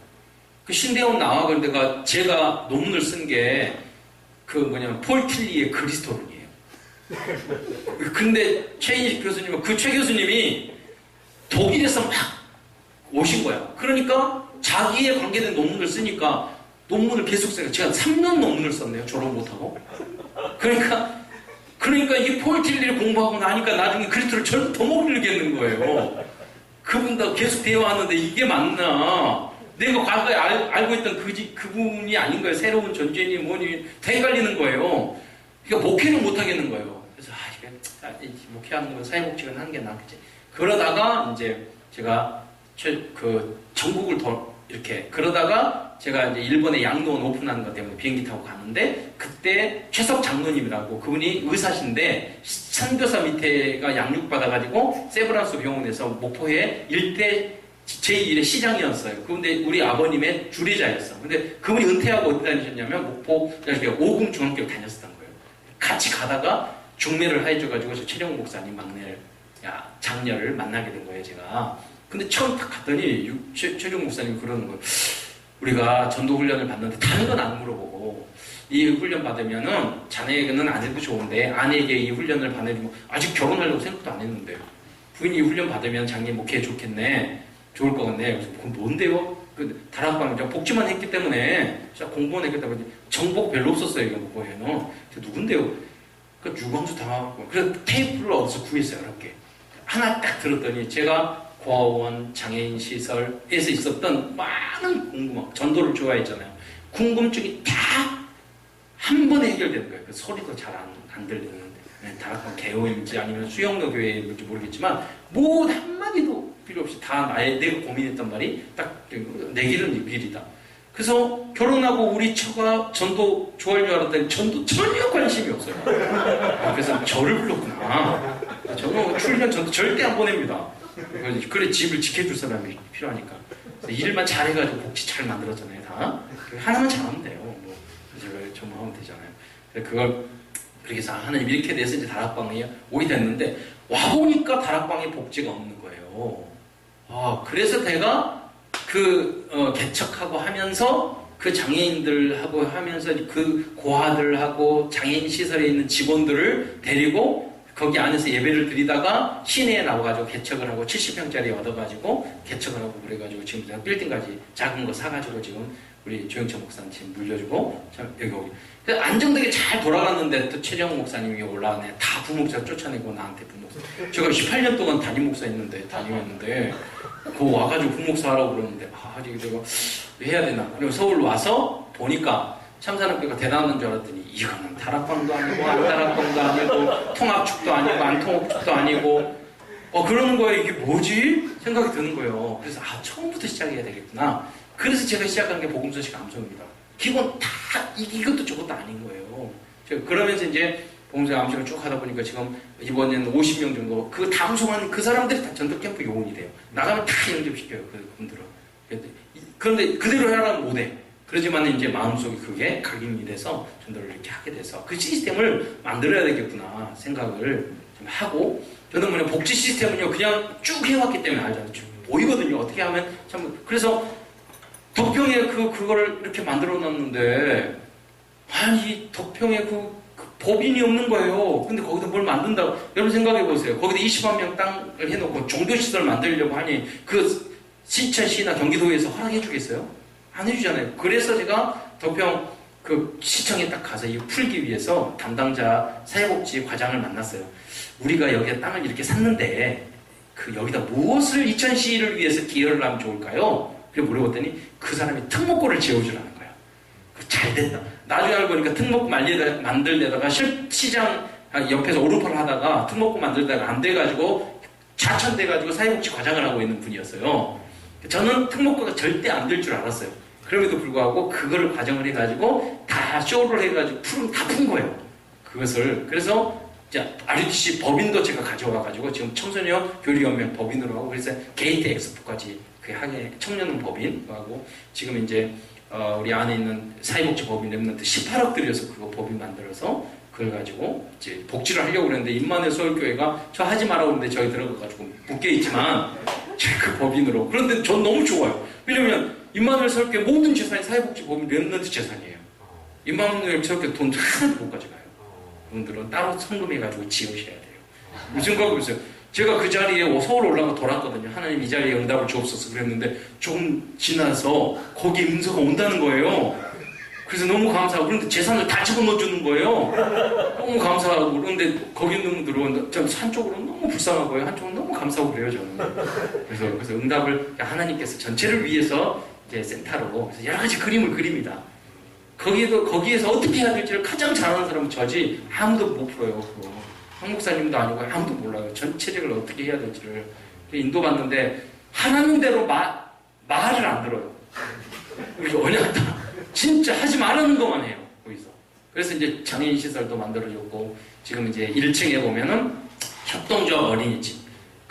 그 신대원 나와, 그런데 제가 논문을 쓴 게, 폴 틸리의 그리스도론이에요. 근데 최인식 교수님은, 최 교수님이 독일에서 막 오신 거야. 그러니까 자기에 관계된 논문을 쓰니까 논문을 계속 써요. 제가 3년 논문을 썼네요. 졸업 못하고. 그러니까 이 폴 틸리를 공부하고 나니까 나중에 그리스도를 더 못 읽겠는 거예요. 그분도 계속 대화하는데 이게 맞나? 내가 과거에 알고 있던 그분이 아닌 거예요. 새로운 존재니 뭐니 다 헷갈리는 거예요. 그러니까 목회를 못 하겠는 거예요. 그래서 목회하는 건 사회복지를 하는 게 낫겠지. 그러다가 이제 제가 전국을 그러다가 제가 이제 일본에 양로원 오픈하는 것 때문에 비행기 타고 가는데, 그때 최석 장로님이라고, 그분이 의사신데 선교사 밑에가 양육받아가지고 세브란스 병원에서 목포에 일대 제1의 시장이었어요. 그런데 우리 아버님의 주례자였어. 근데 그분이 은퇴하고 어디 다니셨냐면 목포 오금 중학교를 다녔었던 거예요. 같이 가다가 중매를 해줘가지고 저 최정 목사님 막내 장녀를 만나게 된 거예요, 제가. 근데 처음 딱 갔더니 최정 목사님이 그러는 거예요. 우리가 전도 훈련을 받는데 다른 건 안 물어보고 이 훈련 받으면은 자네에게는 안 해도 좋은데 아내에게 이 훈련을 받으면 아직 결혼하려고 생각도 안 했는데 부인이 훈련 받으면 장님 목회 좋겠네. 좋을 것 같네. 그래서 그건 뭔데요? 그 다락방 복지만 했기 때문에 진짜 공부만 했기 때문에 정보가 별로 없었어요. 이거 뭐예요? 누군데요? 그 유광수 당하고 그래서 테이프를 어디서 구했어요. 이렇게 하나 딱 들었더니 제가 고아원 장애인 시설에서 있었던 많은 궁금함, 전도를 좋아했잖아요. 궁금증이 다 한 번에 해결되는 거예요. 그 소리도 잘 안 들리는데 다락방 개호인지 아니면 수영로 교회인지 모르겠지만 뭐 한마디도 필요 없이 다 내가 고민했던 말이 딱 내 길은 네 길이다. 그래서 결혼하고 우리 처가 전도 좋아할 줄 알았더니 전도 전혀 관심이 없어요. 그래서 저를 불렀구나. 저는 출연 전도 절대 안 보냅니다. 그래 집을 지켜줄 사람이 필요하니까. 일만 잘해가지고 복지 잘 만들었잖아요. 다 하나만 잘하면 돼요. 뭐 제가 전문하면 되잖아요. 그걸 그렇게 해서 하나님 이렇게 돼서 이제 다락방이 오게 됐는데 와보니까 다락방에 복지가 없는 거예요. 그래서 내가 개척하고 하면서 그 장애인들하고 하면서 그 고아들하고 장애인 시설에 있는 직원들을 데리고 거기 안에서 예배를 드리다가 시내에 나와가지고 개척을 하고 70평짜리 얻어가지고 개척을 하고 그래가지고 지금 제가 빌딩까지 작은 거 사가지고 지금 우리 조영철 목사님 지금 물려주고 여기 안정되게 잘 돌아갔는데 또 최정 목사님이 올라가네. 다 부목사 쫓아내고 나한테 부목사. 제가 18년 동안 담임했는데 그거 와가지고 부목사 하라고 그러는데 이거 제가 왜 해야 되나. 그리고 서울 와서 보니까 참사학교가 대단한 줄 알았더니 이거는 다락방도 아니고 안 다락방도 아니고 통합축도 아니고 안 통합축도 아니고 그러는 거예요. 이게 뭐지? 생각이 드는 거예요. 그래서 처음부터 시작해야 되겠구나. 그래서 제가 시작한 게 복음서식 암송입니다. 기본 다 이것도 저것도 아닌 거예요. 제가 그러면서 이제 복음서식 암송을 쭉 하다 보니까 지금 이번에는 50명 정도 다 암송하는 그 사람들이 다 전도캠프 요원이 돼요. 나가면 다 영접시켜요. 그분들은. 그런데 그대로 하라면 못해. 그러지만 이제 마음속에 그게 각인이 돼서 전도를 이렇게 하게 돼서 그 시스템을 만들어야 되겠구나 생각을 좀 하고 저는 뭐냐 복지 시스템은요 그냥 쭉 해왔기 때문에 알잖아요. 보이거든요. 어떻게 하면 참 그래서 덕평에 그거를 이렇게 만들어 놨는데 이 덕평에 그 법인이 없는 거예요. 근데 거기다 뭘 만든다고 여러분 생각해 보세요. 거기다 20만 명 땅을 해놓고 종교시설 만들려고 하니 그 시천시나 경기도에서 허락해 주겠어요? 안 해주잖아요. 그래서 제가 덕평 그 시청에 딱 가서 이거 풀기 위해서 담당자 사회복지 과장을 만났어요. 우리가 여기에 땅을 이렇게 샀는데 여기다 무엇을 이천시를 위해서 기여를 하면 좋을까요? 그래서 물어봤더니 그 사람이 특목고를 지어주라는 거야. 잘 됐다. 나중에 알고 보니까 특목고 만들다가 시장 옆에서 오른팔을 하다가 특목고 만들다가 안 돼가지고 좌천돼가지고 사회복지 과장을 하고 있는 분이었어요. 저는 특목고가 절대 안 될 줄 알았어요. 그럼에도 불구하고 그거를 과정을 해가지고 다 쇼를 해가지고 다 푼 거예요. 그것을. 그래서 RUTC 법인도 제가 가져와가지고 지금 청소년 교류연맹 법인으로 하고 그래서 게이트 엑스포까지 하게 청년은 법인하고 지금 이제 우리 안에 있는 사회복지 법인 랩런트 18억 들여서 그거 법인 만들어서 그걸 가지고 이제 복지를 하려고 그랬는데 임만회 서울교회가 저 하지 말라고 그러는데 저희 들어가가지고 묶여있지만 제가 그 법인으로 그런데 전 너무 좋아요. 왜냐면 임만회 서울교회 모든 재산이 사회복지 법인 랩런트 재산이에요. 임만회 서울교회 돈 하나도 못 가져가요. 그분들은 따로 성금해가지고 지으셔야 돼요. 무슨 생각을 했어요. 제가 그 자리에 서울 올라가 돌았거든요. 하나님 이 자리에 응답을 주옵소서 그랬는데 좀 지나서 거기 응서가 온다는 거예요. 그래서 너무 감사하고 그런데 재산을 다 집어넣어 주는 거예요. 너무 감사하고 그런데 거기 있는 분들은 좀 한쪽으로는 너무 불쌍하고요. 한쪽은 너무 감사하고 그래요 저는. 그래서 응답을 하나님께서 전체를 위해서 이제 센터로 그래서 여러 가지 그림을 그립니다. 거기에서 어떻게 해야 될지를 가장 잘하는 사람은 저지 아무도 못 풀어요. 한 목사님도 아니고 아무도 몰라요. 전체적으로 어떻게 해야 될지를 인도받는데 하나님대로 말을 안 들어요. 그래서 어렵다. 진짜 하지 말라는 것만 해요. 거기서. 그래서 이제 장애인 시설도 만들어줬고 지금 이제 1층에 보면은 협동조합 어린이집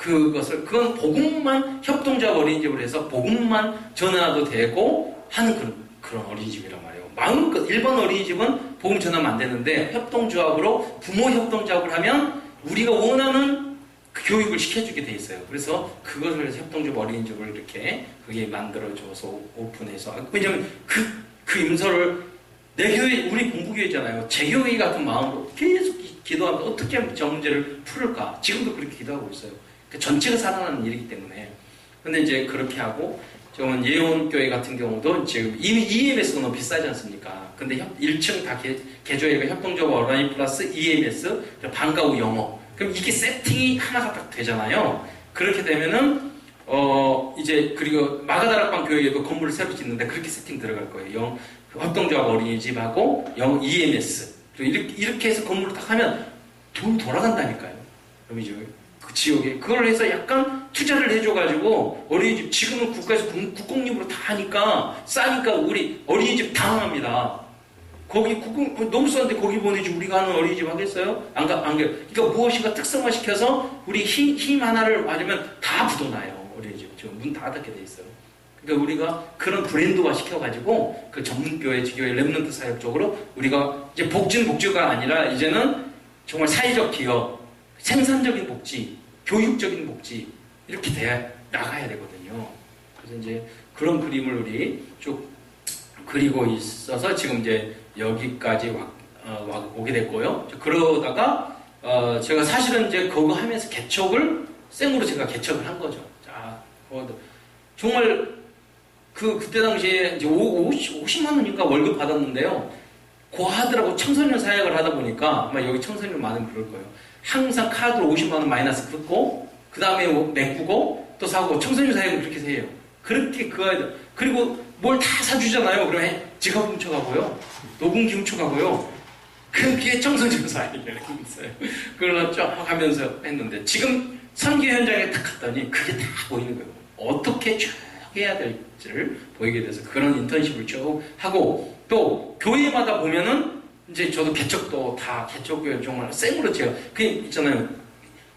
그건 복음만 협동조합 어린이집을 해서 복음만 전하도 되고 하는 그런 어린이집이란 말이에요. 마음껏 일반 어린이집은 복음 전하면 안 되는데 협동조합으로 부모 협동조합을 하면 우리가 원하는 그 교육을 시켜주게 돼 있어요. 그래서 그것을 해서 협동조합 어린이집을 이렇게 그게 만들어줘서 오픈해서 왜냐면 그 임서를 내 교회 우리 공부교회잖아요. 제 교회 같은 마음으로 계속 기도하면 어떻게 하면 저 문제를 풀을까? 지금도 그렇게 기도하고 있어요. 전체가 살아나는 일이기 때문에. 근데 이제 그렇게 하고, 지금은 예원교회 같은 경우도 지금 이미 EMS가 너무 비싸지 않습니까? 근데 1층 다 개조해가 협동조합 어린이 플러스 EMS, 방과 후 영어. 그럼 이게 세팅이 하나가 딱 되잖아요. 그렇게 되면은, 이제, 그리고 마가다락방 교회에도 건물을 새로 짓는데 그렇게 세팅 들어갈 거예요. 협동조합 어린이집하고 EMS. 이렇게 해서 건물을 딱 하면 돈 돌아간다니까요. 그럼 이제 그 지역에 그걸 해서 약간 투자를 해줘가지고 어린이집 지금은 국가에서 국공립으로 다 하니까 싸니까 우리 어린이집 당황합니다. 거기 너무 싼데 거기 보내지 우리가 하는 어린이집 하겠어요? 안 가. 그러니까 무엇인가 특성화 시켜서 우리 힘 하나를 맞으면 다 붙어나요. 어린이집 지금 문 닫게 돼 있어요. 그러니까 우리가 그런 브랜드화 시켜가지고 그 전문교회, 지교회, 랩런트 사역 쪽으로 우리가 이제 복지가 아니라 이제는 정말 사회적 기업, 생산적인 복지, 교육적인 복지 이렇게 나가야 되거든요. 그래서 이제 그런 그림을 우리 쭉 그리고 있어서 지금 이제 여기까지 오게 됐고요. 그러다가 제가 사실은 이제 그거 하면서 생으로 제가 개척을 한 거죠. 자, 정말 그때 당시에 이제 50만 원인가 월급 받았는데요. 고하더라고 청소년 사역을 하다 보니까 아마 여기 청소년 많으면 그럴 거예요. 항상 카드로 50만 원 마이너스 긋고 그 다음에 메꾸고 또 사고 청소년 사역은 그렇게 해요. 그렇게 그 아이들 그리고 뭘 다 사주잖아요. 그러면 지갑 훔쳐가고요. 녹음기 훔쳐가고요. 그게 청소년 사역이라는 게 있어요. 그걸 쫙 하면서 했는데 지금 선교 현장에 딱 갔더니 그게 다 보이는 거예요. 어떻게 쭉 해야 될지를 보이게 돼서 그런 인턴십을 쭉 하고 또 교회마다 보면은 이제 저도 개척도 다 개척교회 정말 생으로 제가 그게 있잖아요.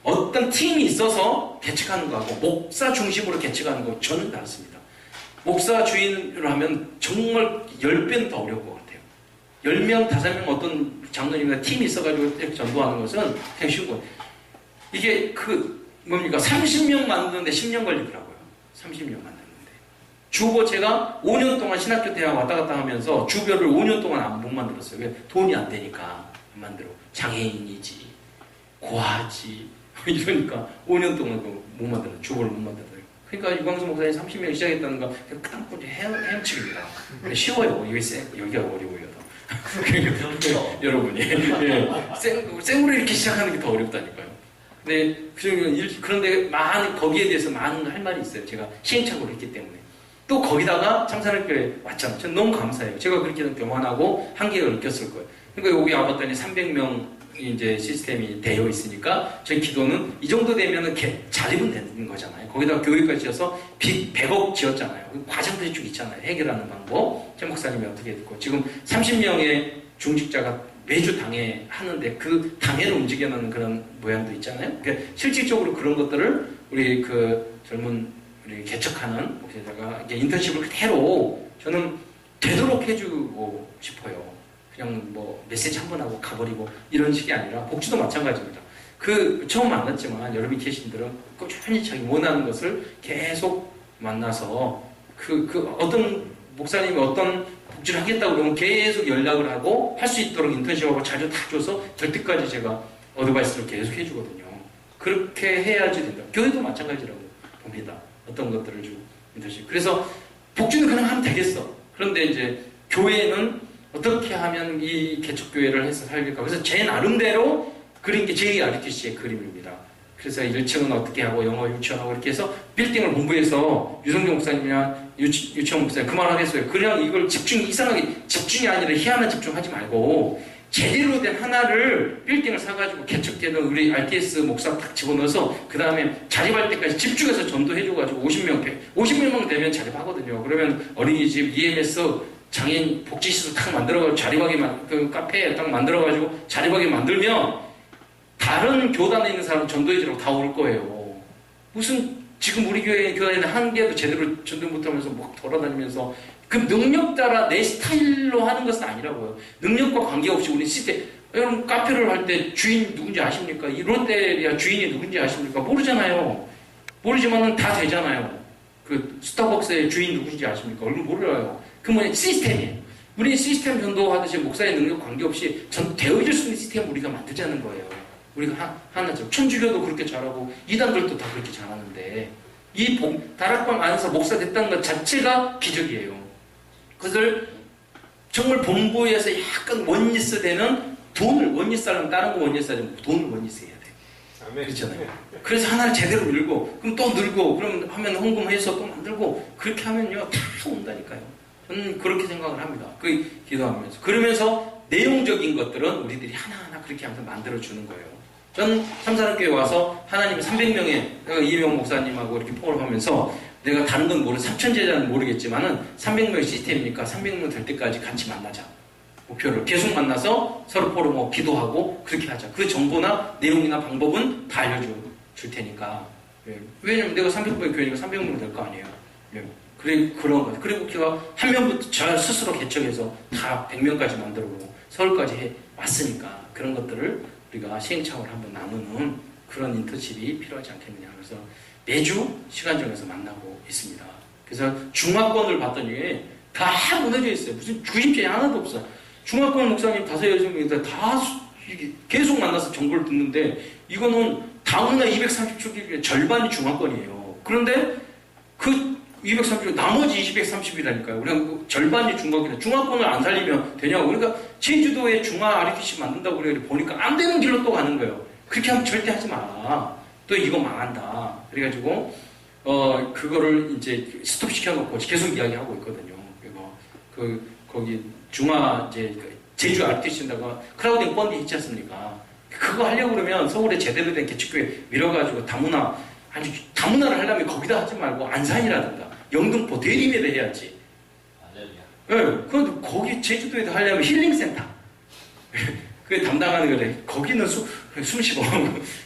어떤 팀이 있어서 개척하는 거하고 목사 중심으로 개척하는 거 저는 다릅니다. 목사 주인으로 하면 정말 10배는 더 어려울 것 같아요. 10명, 5명 어떤 장로님이나 팀이 있어가지고 이렇게 전도하는 것은 그냥 쉬운 거예요. 이게 뭡니까? 30명 만드는데 10년 걸리더라고요. 30명 만드는데. 주보 제가 5년 동안 신학교 대학 왔다 갔다 하면서 주별을 5년 동안 못 만들었어요. 왜? 돈이 안 되니까 안 만들어. 장애인이지, 고아지 이러니까 5년 동안 못 만들어. 주보를 못 만들어요. 그러니까 유광수 목사님 30명 시작했다는 거 그땅뿌리 헤엄치기입니다. 쉬워요. 여기가 어려워요. 여러분이 생으로 이렇게 시작하는 게 더 어렵다니까요. 그런데 거기에 대해서 많은 할 말이 있어요. 제가 시행착오를 했기 때문에. 또 거기다가 참사랑교회 왔잖아요. 저는 너무 감사해요. 제가 그렇게 교만하고 한계를 느꼈을 거예요. 그러니까 여기 와봤더니 300명 이제 시스템이 되어 있으니까 저희 기도는 이 정도 되면은 자립은 되는 거잖아요. 거기다가 교회까지 지어서 100억 지었잖아요. 과정들이 쭉 있잖아요. 해결하는 방법. 최 목사님이 어떻게 했고 지금 30명의 중직자가 매주 당회 하는데 그 당회를 움직여놓는 그런 모양도 있잖아요. 그러니까 실질적으로 그런 것들을 우리 젊은 우리 개척하는 목사자가 인턴십을 그대로 저는 되도록 해주고 싶어요. 그냥 메시지 한 번 하고 가버리고 이런 식이 아니라 복지도 마찬가지입니다. 처음 만났지만 여러분이 계신 분들은 꾸준히 자기 원하는 것을 계속 만나서 어떤 목사님이 어떤 복지를 하겠다고 그러면 계속 연락을 하고 할 수 있도록 인턴십하고 자료 다 줘서 될 때까지 제가 어드바이스를 계속 해주거든요. 그렇게 해야지 된다. 교회도 마찬가지라고 봅니다. 어떤 것들을 주고 인턴십. 그래서 복지는 그냥 하면 되겠어. 그런데 이제 교회는 어떻게 하면 이 개척교회를 해서 살릴까? 그래서 제 나름대로 그린 게 JRTC의 그림입니다. 그래서 1층은 어떻게 하고 영어 유치원하고 이렇게 해서 빌딩을 공부해서 유성경 목사님이나 유치원 목사님 그만하겠어요. 그냥 이걸 이상하게 집중이 아니라 희한한 집중하지 말고 제대로 된 하나를 빌딩을 사가지고 개척되는 우리 RTS 목사 딱 집어넣어서 그 다음에 자립할 때까지 집중해서 전도해줘가지고 50명 되면 자립하거든요. 그러면 어린이집, EMS, 장애인 복지시설 딱 만들어가지고 자립하게 카페 딱 만들어가지고 자립하게 만들면 다른 교단에 있는 사람 전도해주라고 다 올 거예요. 무슨 지금 우리 교회는 한 개도 제대로 전도 못하면서 막 돌아다니면서 그 능력 따라 내 스타일로 하는 것은 아니라고요. 능력과 관계없이 우리 시스템, 여러분 카페를 할 때 주인 누군지 아십니까? 이 롯데리아 주인이 누군지 아십니까? 모르잖아요. 모르지만은 다 되잖아요. 그 스타벅스의 주인 누군지 아십니까? 얼굴 몰라요. 그 뭐냐 시스템이에요. 우리 시스템 전도하듯이 목사의 능력 관계없이 되어질 수 있는 시스템을 우리가 만들자는 거예요. 우리가 하나죠. 천주교도 그렇게 잘하고 이단들도 다 그렇게 잘하는데 이 다락방 안에서 목사 됐다는 것 자체가 기적이에요. 그것을 정말 본부에서 약간 원리스 되는 돈을 원리스 하려면 다른 거 원리스 하려면 돈을 원리스 해야 돼요. 그렇잖아요. 그래서 하나를 제대로 늘고 그럼 또 늘고 그럼 하면 헌금해서 또 만들고 그렇게 하면요 다 온다니까요. 저는 그렇게 생각을 합니다. 그 기도하면서 그러면서 내용적인 것들은 우리들이 하나하나 그렇게 하면서 만들어주는 거예요. 저는 참사랑교회 와서 하나님 300명의 이명 목사님하고 이렇게 포럼하면서 내가 다른 건 모르 3,000제자는 모르겠지만은 300명의 시스템이니까 300명 될 때까지 같이 만나자. 목표를 계속 만나서 서로 포럼하고 기도하고 그렇게 하자. 그 정보나 내용이나 방법은 다 알려줄 테니까. 왜냐면 내가 300명의 교회니까 300명 될 거 아니에요. 그래, 그런 거죠. 그리고 제가 한 명부터 저 스스로 개척해서 다 100명까지 만들고 서울까지 해 왔으니까 그런 것들을 우리가 시행착오를 한번 나누는 그런 인턴십이 필요하지 않겠느냐. 그래서 매주 시간 정해서 만나고 있습니다. 그래서 중화권을 봤더니 다 무너져 있어요. 무슨 주임전이 하나도 없어. 중화권 목사님 5-6명인데 다 계속 만나서 정보를 듣는데 이거는 다문화 230초 절반이 중화권이에요. 그런데 그 230, 나머지 230이라니까요. 우리가 그 절반이 중화권이라 중화권을 안 살리면 되냐고. 그러니까 제주도에 중화 RTC 만든다고 그래 보니까 안 되는 길로 또 가는 거예요. 그렇게 하면 절대 하지 마라. 또 이거 망한다. 그래가지고 그거를 이제 스톱 시켜놓고 계속 이야기하고 있거든요. 그리고 거기 중화 이제 제주 RTC에다가 크라우딩 펀드 있지 않습니까? 그거 하려고 그러면 서울에 제대로 된 개척교회 밀어가지고 다문화를 하려면 거기다 하지 말고 안산이라든가 영등포 대림에다 해야지. 맞아요. 네, 그건 거기 제주도에다 하려면 힐링센터. 그게 담당하는 거래. 거기는 숨 쉬고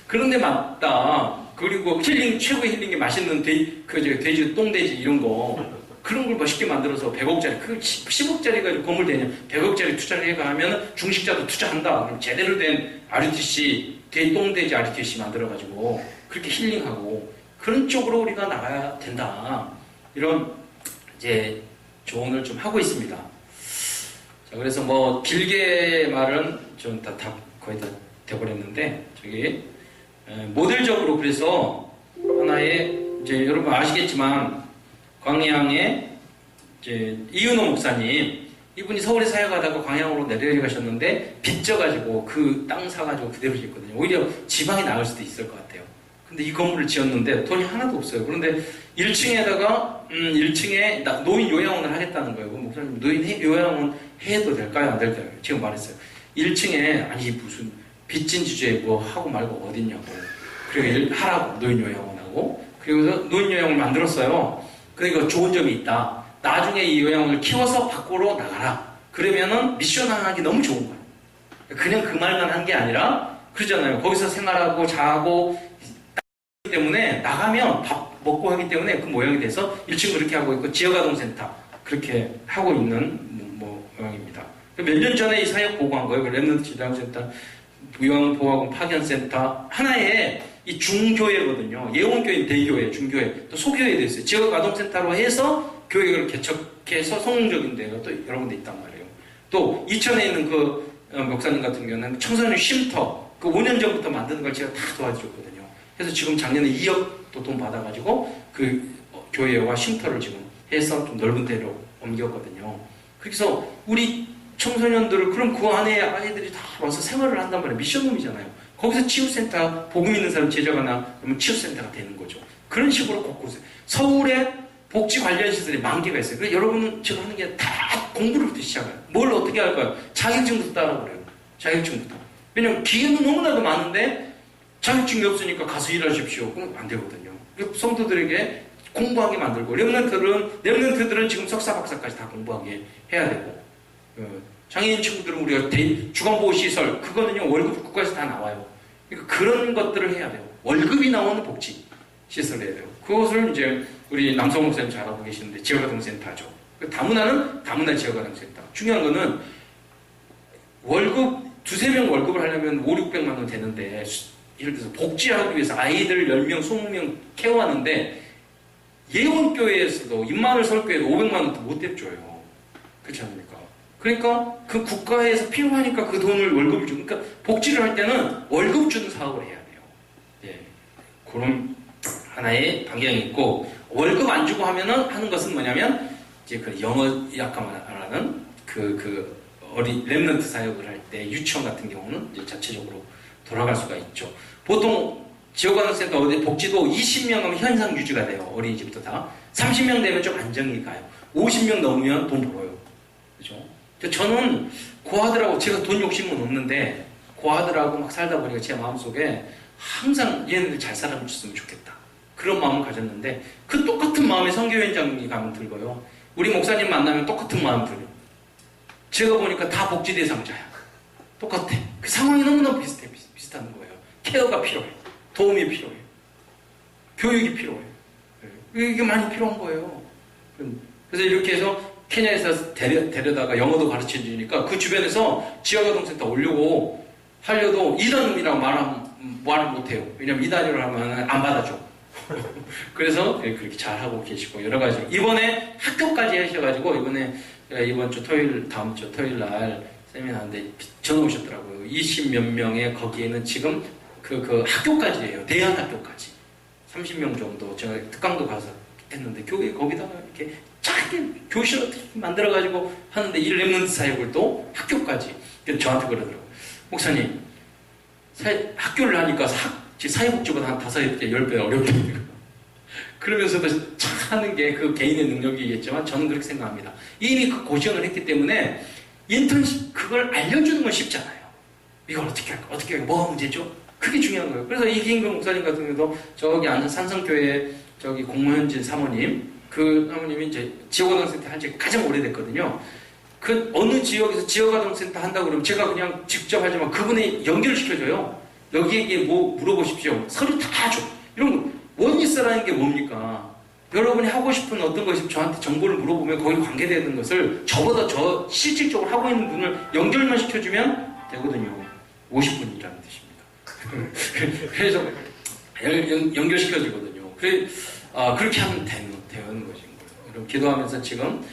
그런 데 맞다. 그리고 최고의 힐링이 맛있는 돼지 똥돼지 이런 거 그런 걸 멋있게 만들어서 100억짜리 그 10억짜리가 건물 되냐 100억짜리 투자를 해가면 중식자도 투자한다. 그럼 제대로 된 RUTC 똥돼지 RUTC 만들어가지고 그렇게 힐링하고 그런 쪽으로 우리가 나가야 된다. 이런 이제 조언을 좀 하고 있습니다. 자, 그래서 뭐 길게 말은 좀 거의 다 돼버렸는데 저기 모델적으로 그래서 하나의 이제 여러분 아시겠지만 광양에 이제 이윤호 목사님 이분이 서울에 사역하다가 광양으로 내려가셨는데 빚져가지고 그 땅 사가지고 그대로 짓거든요. 오히려 지방이 나을 수도 있을 것 같아요. 근데 이 건물을 지었는데 돈이 하나도 없어요. 그런데 1층에다가 1층에 노인 요양원을 하겠다는 거예요. 그럼 목사님 노인 요양원 해도 될까요? 안 될까요? 지금 말했어요. 1층에 아니 무슨 빚진 주제에 뭐 하고 말고 어딨냐고. 그리고 하라고 노인 요양원하고 그리고서 노인 요양원을 만들었어요. 그러니까 좋은 점이 있다. 나중에 이 요양원을 키워서 밖으로 나가라. 그러면은 미션하기 너무 좋은 거예요. 그냥 그 말만 한 게 아니라 그러잖아요. 거기서 생활하고 자고 때문에 나가면 밥 먹고 하기 때문에 그 모양이 돼서 1층 그렇게 하고 있고 지역아동센터 그렇게 하고 있는 모양입니다. 몇 년 전에 이 사역 보고한 거예요. 랩런트 지도센터, 요양보호학원 파견센터 하나의 이 중교회거든요. 예원교회, 대교회, 중교회, 또 소교회도 있어요. 지역아동센터로 해서 교회를 개척해서 성공적인 데가 또 여러 군데 있단 말이에요. 또 이천에 있는 그 목사님 같은 경우는 청소년 쉼터 그 5년 전부터 만드는 걸 제가 다 도와줬거든요. 그래서 지금 작년에 2억도 돈 받아가지고 그 교회와 쉼터를 지금 해서 좀 넓은 데로 옮겼거든요. 그래서 우리 청소년들을 그럼 그 안에 아이들이 다 와서 생활을 한단 말이에요. 미션홈이잖아요. 거기서 치유센터 복음 있는 사람 제자가나 그러면 치유센터가 되는 거죠. 그런 식으로 곳곳에 서울에 복지 관련 시설이 만 개가 있어요. 그래서 여러분은 지금 하는 게 다 공부를부터 시작해요. 뭘 어떻게 할까요? 자격증부터 따라고 그래요. 자격증부터. 왜냐면 기회는 너무나도 많은데 자격증이 없으니까 가서 일하십시오. 그럼 안 되거든요. 성도들에게 공부하게 만들고 렘넌트들은 지금 석사 박사까지 다 공부하게 해야 되고 장애인 친구들은 우리가 주간보호시설 그거는요 월급 국가에서 다 나와요. 그러니까 그런 것들을 해야 돼요. 월급이 나오는 복지 시설을 해야 돼요. 그것을 이제 우리 남성 목사님 잘하고 계시는데 지역아동센터죠. 다문화는 다문화 지역아동센터. 중요한 거는 월급 두세 명 월급을 하려면 5, 600만 원 되는데 예를 들어서 복지하기 위해서 아이들 10명, 20명 케어하는데 예원교회에서도 입만을 설교해도 500만 원도 못 대줘요. 그렇지 않습니까? 그러니까 그 국가에서 필요하니까 그 돈을 월급을 주고 그러니까 복지를 할 때는 월급 주는 사업을 해야 돼요. 예. 그런 하나의 방향이 있고 월급 안 주고 하면은 하는 것은 뭐냐면 이제 그 영어 아까 말하는 그 어린 렘넌트 사역을 할 때 유치원 같은 경우는 이제 자체적으로 돌아갈 수가 있죠. 보통 지역아동센터 어디 복지도 20명 하면 현상 유지가 돼요. 어린이집부터 다. 30명 되면 좀 안정이 가요. 50명 넘으면 돈 벌어요. 그죠? 저는 고아들하고 제가 돈 욕심은 없는데 고아들하고 막 살다 보니까 제 마음속에 항상 얘네들 잘 살아줬으면 좋겠다. 그런 마음을 가졌는데 그 똑같은 마음에 선교현장이 가면 들고요. 우리 목사님 만나면 똑같은 마음 들어요. 제가 보니까 다 복지 대상자야. 똑같아. 그 상황이 너무나 비슷한 거예요. 케어가 필요해. 도움이 필요해. 교육이 필요해. 이게 많이 필요한 거예요. 그래서 이렇게 해서 케냐에서 데려다가 영어도 가르쳐 주니까 그 주변에서 지역아동센터 오려고 하려도 이단이라고 말을 못해요. 왜냐면 이단으로 하면 안 받아줘. 그래서 그렇게 잘하고 계시고 여러 가지 이번에 학교까지 하셔가지고 이번 주 토요일 다음 주 토요일 날 세미나인데 전화 오셨더라고요. 20몇 명의 거기에는 지금 그 학교까지 해요. 대안 학교까지 30명 정도 제가 특강도 가서 했는데 교회 거기다가 이렇게 작게 교실을 만들어가지고 하는데 이 렘넌트 사역을 또 학교까지 저한테 그러더라고요. 목사님 학교를 하니까 사회복지보다 한 5배, 10배 어렵게 그러면서도 하는 게 그 개인의 능력이겠지만 저는 그렇게 생각합니다. 이미 그 고시원을 했기 때문에 인턴십 그걸 알려주는 건 쉽잖아요. 이걸 어떻게 할까? 어떻게 할까? 뭐가 문제죠? 그게 중요한 거예요. 그래서 이기인경 목사님 같은 경우도 저기 앉은 산성교회 저기 공무현진 사모님 그 사모님이 이제 지역아동센터 한 지 가장 오래됐거든요. 그 어느 지역에서 지역아동센터 한다고 그러면 제가 그냥 직접 하지만 그분이 연결시켜줘요. 여기에 뭐 물어보십시오. 서류 다 줘. 이런 거 원리스라는 게 뭡니까? 여러분이 하고 싶은 어떤 것이 저한테 정보를 물어보면 거기 관계되는 것을 저보다 저 실질적으로 하고 있는 분을 연결만 시켜주면 되거든요. 50분이라는 뜻입니다. 그래서 연결시켜주거든요. 그렇게 하면 되는 것인 거예요. 여러분 기도하면서 지금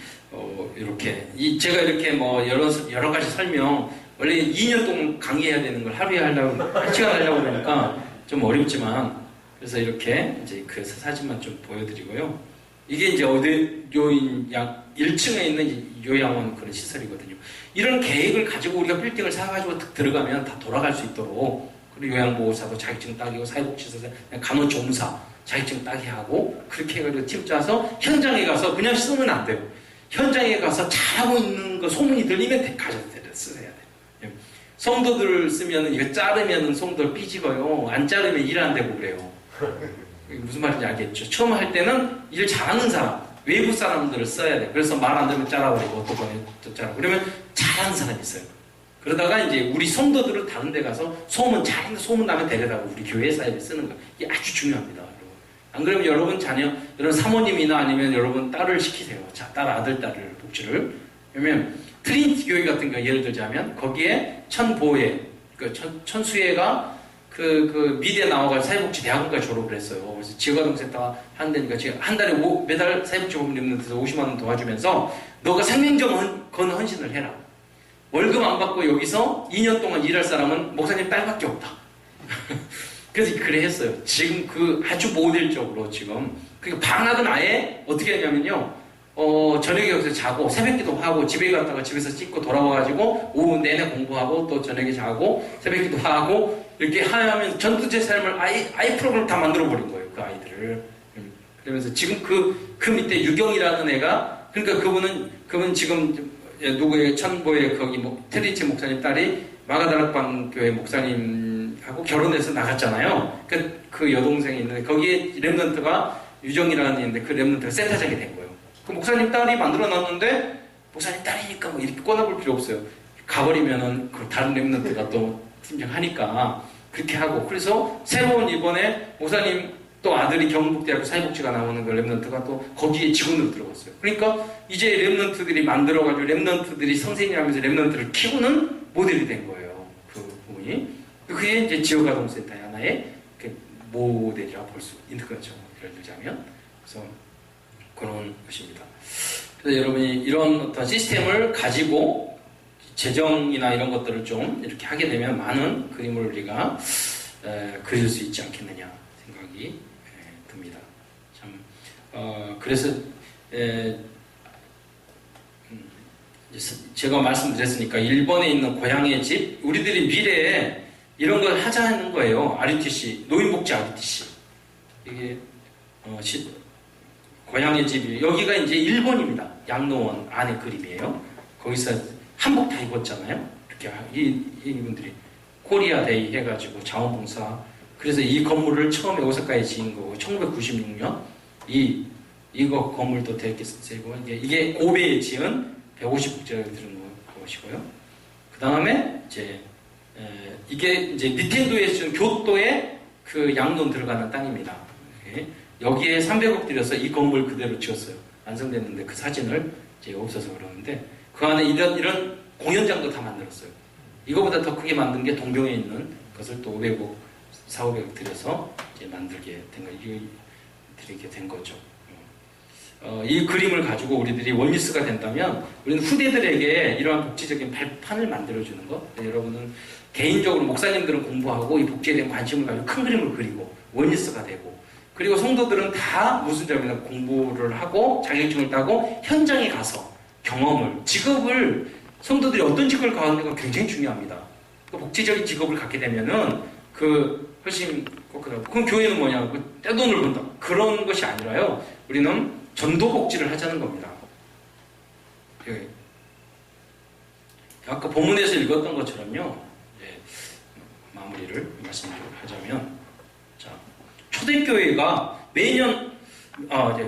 이렇게 제가 이렇게 뭐 여러 가지 설명 원래 2년 동안 강의해야 되는 걸 하루에 하려고 1시간 하려고 그러니까 좀 어렵지만 그래서 이렇게 이제 그 사진만 좀 보여드리고요. 이게 이제 요인 약 1층에 있는 요양원 그런 시설이거든요. 이런 계획을 가지고 우리가 빌딩을 사가지고 들어가면 다 돌아갈 수 있도록 그리고 요양보호사도 자격증 따기고 사회복지사, 간호조무사 자격증 따게 하고 그렇게 해가지고 팀 짜서 현장에 가서 그냥 쓰면 안 돼요. 현장에 가서 잘하고 있는 거 소문이 들리면 가져야 써야 돼요. 성도들을 쓰면 이거 자르면 성도를 삐집어요. 안 자르면 일 안 되고 그래요. 무슨 말인지 알겠죠? 처음 할 때는 일 잘하는 사람, 외부 사람들을 써야 돼요. 그래서 말 안 들으면 잘라버리고 또 자르고 그러면 잘하는 사람이 있어요. 그러다가 이제 우리 성도들을 다른 데 가서 소문 나면 데려다가 우리 교회 사역에 쓰는 거 이게 아주 중요합니다. 여러분. 안 그러면 여러분 자녀, 여러분 사모님이나 아니면 여러분 딸을 시키세요. 자, 아들, 딸을 복지를. 왜냐면 트리니티 교회 같은 거 예를 들자면 거기에 천보회, 천수회가 그 미대에 나와가지고 사회복지 대학원까지 졸업을 했어요. 그래서 지역아동센터 하는 데니까 지금 한 달에 매달 사회복지 법인 있는데서 50만 원 도와주면서 너가 생명적 건 헌신을 해라. 월급 안 받고 여기서 2년 동안 일할 사람은 목사님 딸밖에 없다. 그래서 그래 했어요. 지금 그 아주 모델적으로 지금 그러니까 방학은 아예 어떻게 하냐면요. 저녁에 여기서 자고 새벽기도 하고 집에 갔다가 집에서 씻고 돌아와가지고 오후 내내 공부하고 또 저녁에 자고 새벽기도 하고 이렇게 하면 전투제 삶을 아이 프로그램 다 만들어버린 거예요. 그 아이들을. 그러면서 지금 그 밑에 유경이라는 애가 그러니까 그분은 지금 누구의 천보의 거기 테리치 목사님 딸이 마가다락방 교회 목사님하고 결혼해서 나갔잖아요. 그 여동생이 있는데 거기에 렘넌트가 유정이라는 애인데 그 렘넌트가 센터장이 된 거예요. 그 목사님 딸이 만들어놨는데 목사님 딸이니까 뭐 이렇게 꺼내볼 필요 없어요. 가버리면은 그 다른 렘넌트가 또 팀장하니까 그렇게 하고 그래서 새로운 이번에 목사님 또 아들이 경북대학교 사회복지가 나오는 그 랩런트가 또 거기에 직원으로 들어갔어요. 그러니까 이제 랩런트들이 만들어가지고 랩런트들이 선생님하면서 랩런트를 키우는 모델이 된 거예요. 그 부분이. 그게 이제 지역아동센터의 하나의 모델이라고 볼 수 있는 거죠. 예를 들자면. 그래서 그런 것입니다. 그래서 여러분이 이런 어떤 시스템을 가지고 재정이나 이런 것들을 좀 이렇게 하게 되면 많은 그림을 우리가 그릴 수 있지 않겠느냐 생각이 듭니다. 참, 그래서 제가 말씀드렸으니까 일본에 있는 고향의 집, 우리들이 미래에 이런 걸 하자는 거예요. RUTC, 노인복지 RUTC. 이게 고향의 집이 여기가 이제 일본입니다. 양로원 안에 그림이에요. 거기서 한복 다 입었잖아요. 이렇게 이분들이 코리아데이 해가지고 자원봉사. 그래서 이 건물을 처음에 오사카에 지은 거고 1996년 이거 건물도 되게 세고 이게 고베에 지은 150국제를 들은 것이고요. 그 다음에 이게 이제 니텐도에 지은 교토에 그 양돈 들어가는 땅입니다. 여기에 300억 들여서 이 건물 그대로 지었어요. 완성됐는데 그 사진을 이제 없어서 그러는데 그 안에 이런 공연장도 다 만들었어요. 이거보다 더 크게 만든 게 동경에 있는 것을 또 500억, 400억 들여서 이제 만들게 된 거죠. 이 그림을 가지고 우리들이 원리스가 된다면 우리는 후대들에게 이러한 복지적인 발판을 만들어주는 것. 여러분은 개인적으로 목사님들은 공부하고 이 복지에 대한 관심을 가지고 큰 그림을 그리고 원리스가 되고 그리고 성도들은 다 무슨 점이나 공부를 하고 자격증을 따고 현장에 가서 경험을, 직업을 성도들이 어떤 직업을 가는가 굉장히 중요합니다. 복지적인 직업을 갖게 되면은 훨씬 꼭 그럼 교회는 뭐냐? 떼돈을 번다. 그런 것이 아니라요. 우리는 전도복지를 하자는 겁니다. 아까 본문에서 읽었던 것처럼요. 마무리를 말씀하자면 자, 초대교회가 매년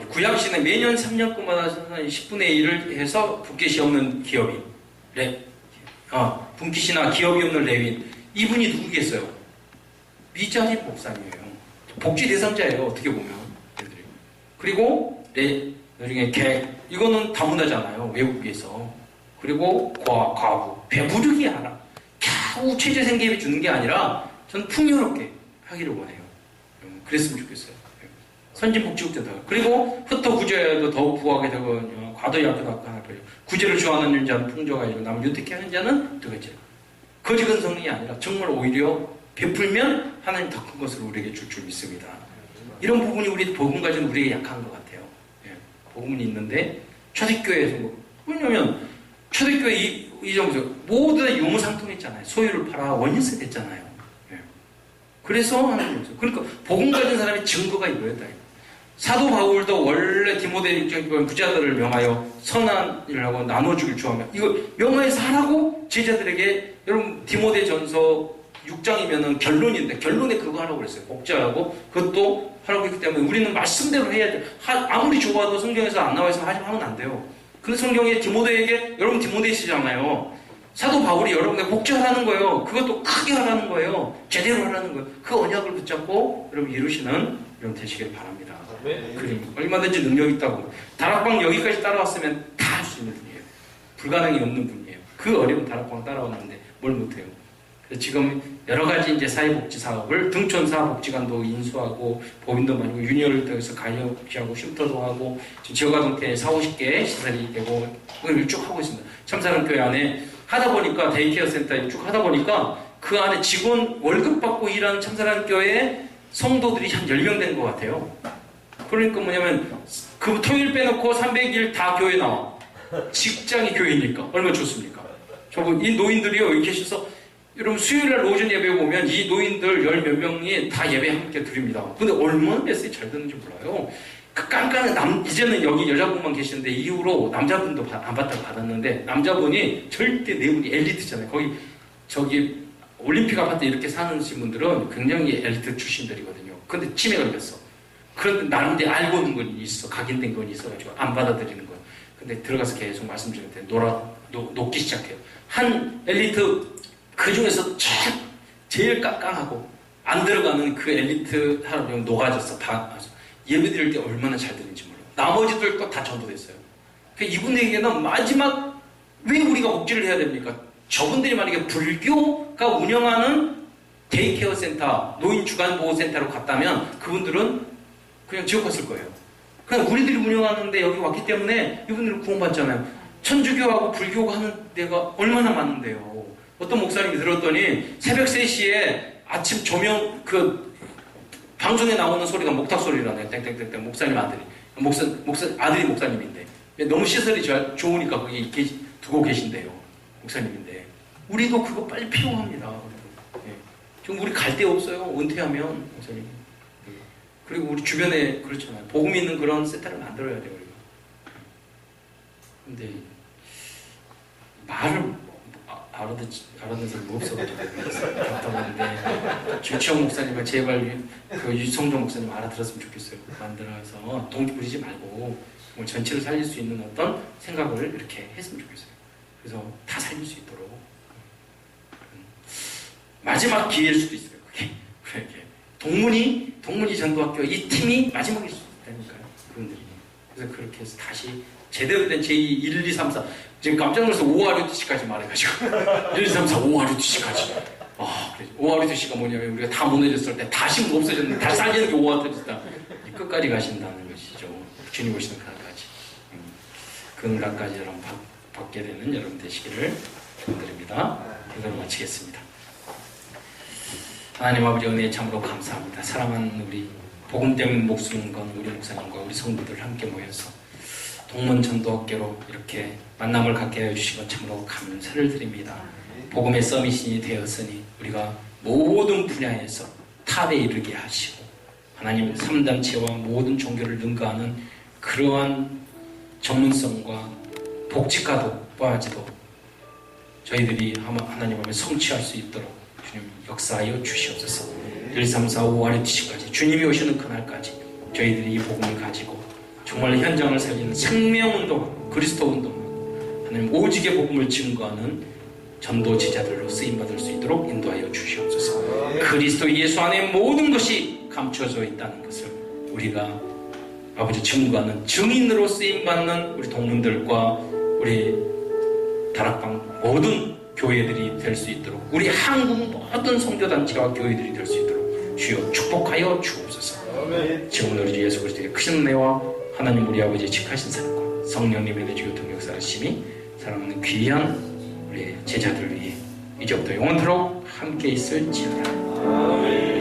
구약시대 매년 3년마다 10분의 1을 해서 분깃이 없는 기업인 분깃이나 기업이 없는 레윈 이분이 누구겠어요? 미자립 목사님이에요. 복지 대상자예요. 어떻게 보면 그리고 나중에 이거는 다문화잖아요. 외국에서 그리고 과부 배부르게 하라 겨우 최저 생계비 주는 게 아니라 전 풍요롭게 하기를 원해요. 그랬으면 좋겠어요. 선진복지국제다. 그리고 흩어 구제도 더욱 부하게 되고 과도히 약하다. 구제를 좋아하는 자는 풍조가 이고 남을 유택해 하는 자는 되겠죠. 거짓은 성능이 아니라 정말 오히려 베풀면 하나님 더 큰 것을 우리에게 줄 줄 믿습니다. 이런 부분이 우리 복음 가진 우리에게 약한 것 같아요. 복음은 있는데 초대교회에서 왜냐면 초대교회 이 정도 모두 다 유무상통했잖아요. 소유를 팔아 원인세 됐잖아요. 그래서 하는 거죠. 그러니까 복음 가진 사람의 증거가 이거였다. 사도 바울도 원래 디모데 입장에 부자들을 명하여 선한 일을 하고 나눠주길 좋아하며 이거 명하여서 하라고 제자들에게 여러분 디모데 전서 6장이면은 결론인데 결론에 그거 하라고 그랬어요. 복제하고 그것도 하라고 했기 때문에 우리는 말씀대로 해야 돼. 아무리 좋아도 성경에서 안 나와 있으면 하면 안 돼요. 근데 성경에 디모데에게 여러분 디모데시잖아요. 사도 바울이 여러분에게 복제하라는 거예요. 그것도 크게 하라는 거예요. 제대로 하라는 거예요. 그 언약을 붙잡고 여러분 이루시는 여러분 되시길 바랍니다. 그림 얼마든지 능력 있다고. 다락방 여기까지 따라왔으면 다 할 수 있는 분이에요. 불가능이 없는 분이에요. 그 어려운 다락방 따라왔는데 뭘 못해요. 그래서 지금 여러 가지 이제 사회복지 사업을 등촌사복지관도 인수하고 법인도 만들고 유니언을 통해서 가입하고 쉼터도 하고 지역아동태 40-50개 시설이 되고 그걸 쭉 하고 있습니다. 참사랑교회 안에 하다 보니까 데이케어 센터에 쭉 하다 보니까 그 안에 직원 월급 받고 일하는 참사랑교회 성도들이 한 10명 된 것 같아요. 그러니까 뭐냐면 그 토요일 빼놓고 300일 다 교회 나와. 직장이 교회니까 얼마나 좋습니까? 저분 이 노인들이요 여기 계셔서 여러분 수요일날 오전 예배 보면 이 노인들 10몇 명이 다 예배 함께 드립니다. 근데 얼마나 메시지 잘 듣는지 몰라요. 그 깐깐한 이제는 여기 여자분만 계시는데 이후로 남자분도 안 받다가 받았는데 남자분이 절대 네 분이 엘리트잖아요. 저기 올림픽 아파트 이렇게 사는 분들은 굉장히 엘리트 출신들이거든요. 근데 치매 걸렸어. 그런데 나름대로 알고 있는 건 있어. 각인된 건 있어가지고 안 받아들이는 거예요. 근데 들어가서 계속 말씀드리는데 녹기 시작해요. 한 엘리트 그 중에서 제일 깡깡하고 안 들어가는 그 엘리트 사람이 녹아졌어. 예배 드릴 때 얼마나 잘 드는지 몰라. 나머지들도 다 전도됐어요. 그러니까 이분에게는 마지막 왜 우리가 복지를 해야 됩니까? 저분들이 만약에 불교가 운영하는 데이케어 센터, 노인 주간보호센터로 갔다면 그분들은 그냥 지옥 갔을 거예요. 그냥 우리들이 운영하는데 여기 왔기 때문에 이분들은 구원받잖아요. 천주교하고 불교가 하는 데가 얼마나 많은데요. 어떤 목사님이 들었더니 새벽 3시에 아침 조명 방송에 나오는 소리가 목탁 소리라네요. 땡땡땡땡 목사님 아들이 아들이 목사님인데 너무 시설이 좋으니까 거기 두고 계신대요. 목사님인데 우리도 그거 빨리 필요합니다. 네. 지금 우리 갈 데 없어요. 은퇴하면 목사님. 그리고 우리 주변에 그렇잖아요. 복음 있는 그런 센터를 만들어야 돼요. 우리가. 근데 말을 알아듣는 사람이 없어가지고 답답한데 주치영 목사님과 제발 그 유성종 목사님 알아들었으면 좋겠어요. 만들어서 동기 부리지 말고 정말 전체를 살릴 수 있는 어떤 생각을 이렇게 했으면 좋겠어요. 그래서 다 살릴 수 있도록 마지막 기회일 수도 있어요. 그게 동문이 전도학교 이 팀이 마지막일 수도 있다니까요. 그분들이. 그래서 그렇게 해서 다시 제대로 된 제2 1, 2, 3, 4 지금 깜짝 놀라서 오하류티시까지 말해가지고 1, 2, 3, 4 오하류티시까지 그래. 오하류티시가 뭐냐면 우리가 다 무너졌을 때 다시 없어졌는데 다시 살리는 게 오하류티시다. 끝까지 가신다는 것이죠. 주님 오시는 그날까지. 그 응답까지 여러분 받게 되는 여러분 되시기를 축원드립니다. 이걸 마치겠습니다. 하나님 아버지 은혜에 참으로 감사합니다. 사랑하는 우리 복음 때문에 목숨 건 우리 목사님과 우리 성도들 함께 모여서 동문 전도학교로 이렇게 만남을 갖게 해주시고 참으로 감사를 드립니다. 복음의 서밋이 되었으니 우리가 모든 분야에서 탑에 이르게 하시고 하나님 3단체와 모든 종교를 능가하는 그러한 전문성과 복지과도 빠지도 저희들이 하나님 앞에 성취할 수 있도록 주님 역사하여 주시옵소서. 1, 3, 4, 5, RTC까지 주님이 오시는 그날까지 저희들이 이 복음을 가지고 정말 현장을 살리는 생명운동, 그리스도운동 하나님 오직의 복음을 증거하는 전도 제자들로 쓰임받을 수 있도록 인도하여 주시옵소서. 그리스도 예수 안에 모든 것이 감춰져 있다는 것을 우리가 아버지 증거하는 증인으로 쓰임받는 우리 동문들과 우리 다락방 모든 교회들이 될 수 있도록 우리 한국 모든 성교단체와 교회들이 될 수 있도록 주여 축복하여 주옵소서. 지금 우리 주 예수 그리스도의 크신 은혜와 하나님 우리 아버지의 직하신 사랑과 성령님의 내주교 동역사하심이 사랑하는 귀한 우리 제자들 위해 이제부터 영원토록 함께 있을지어다.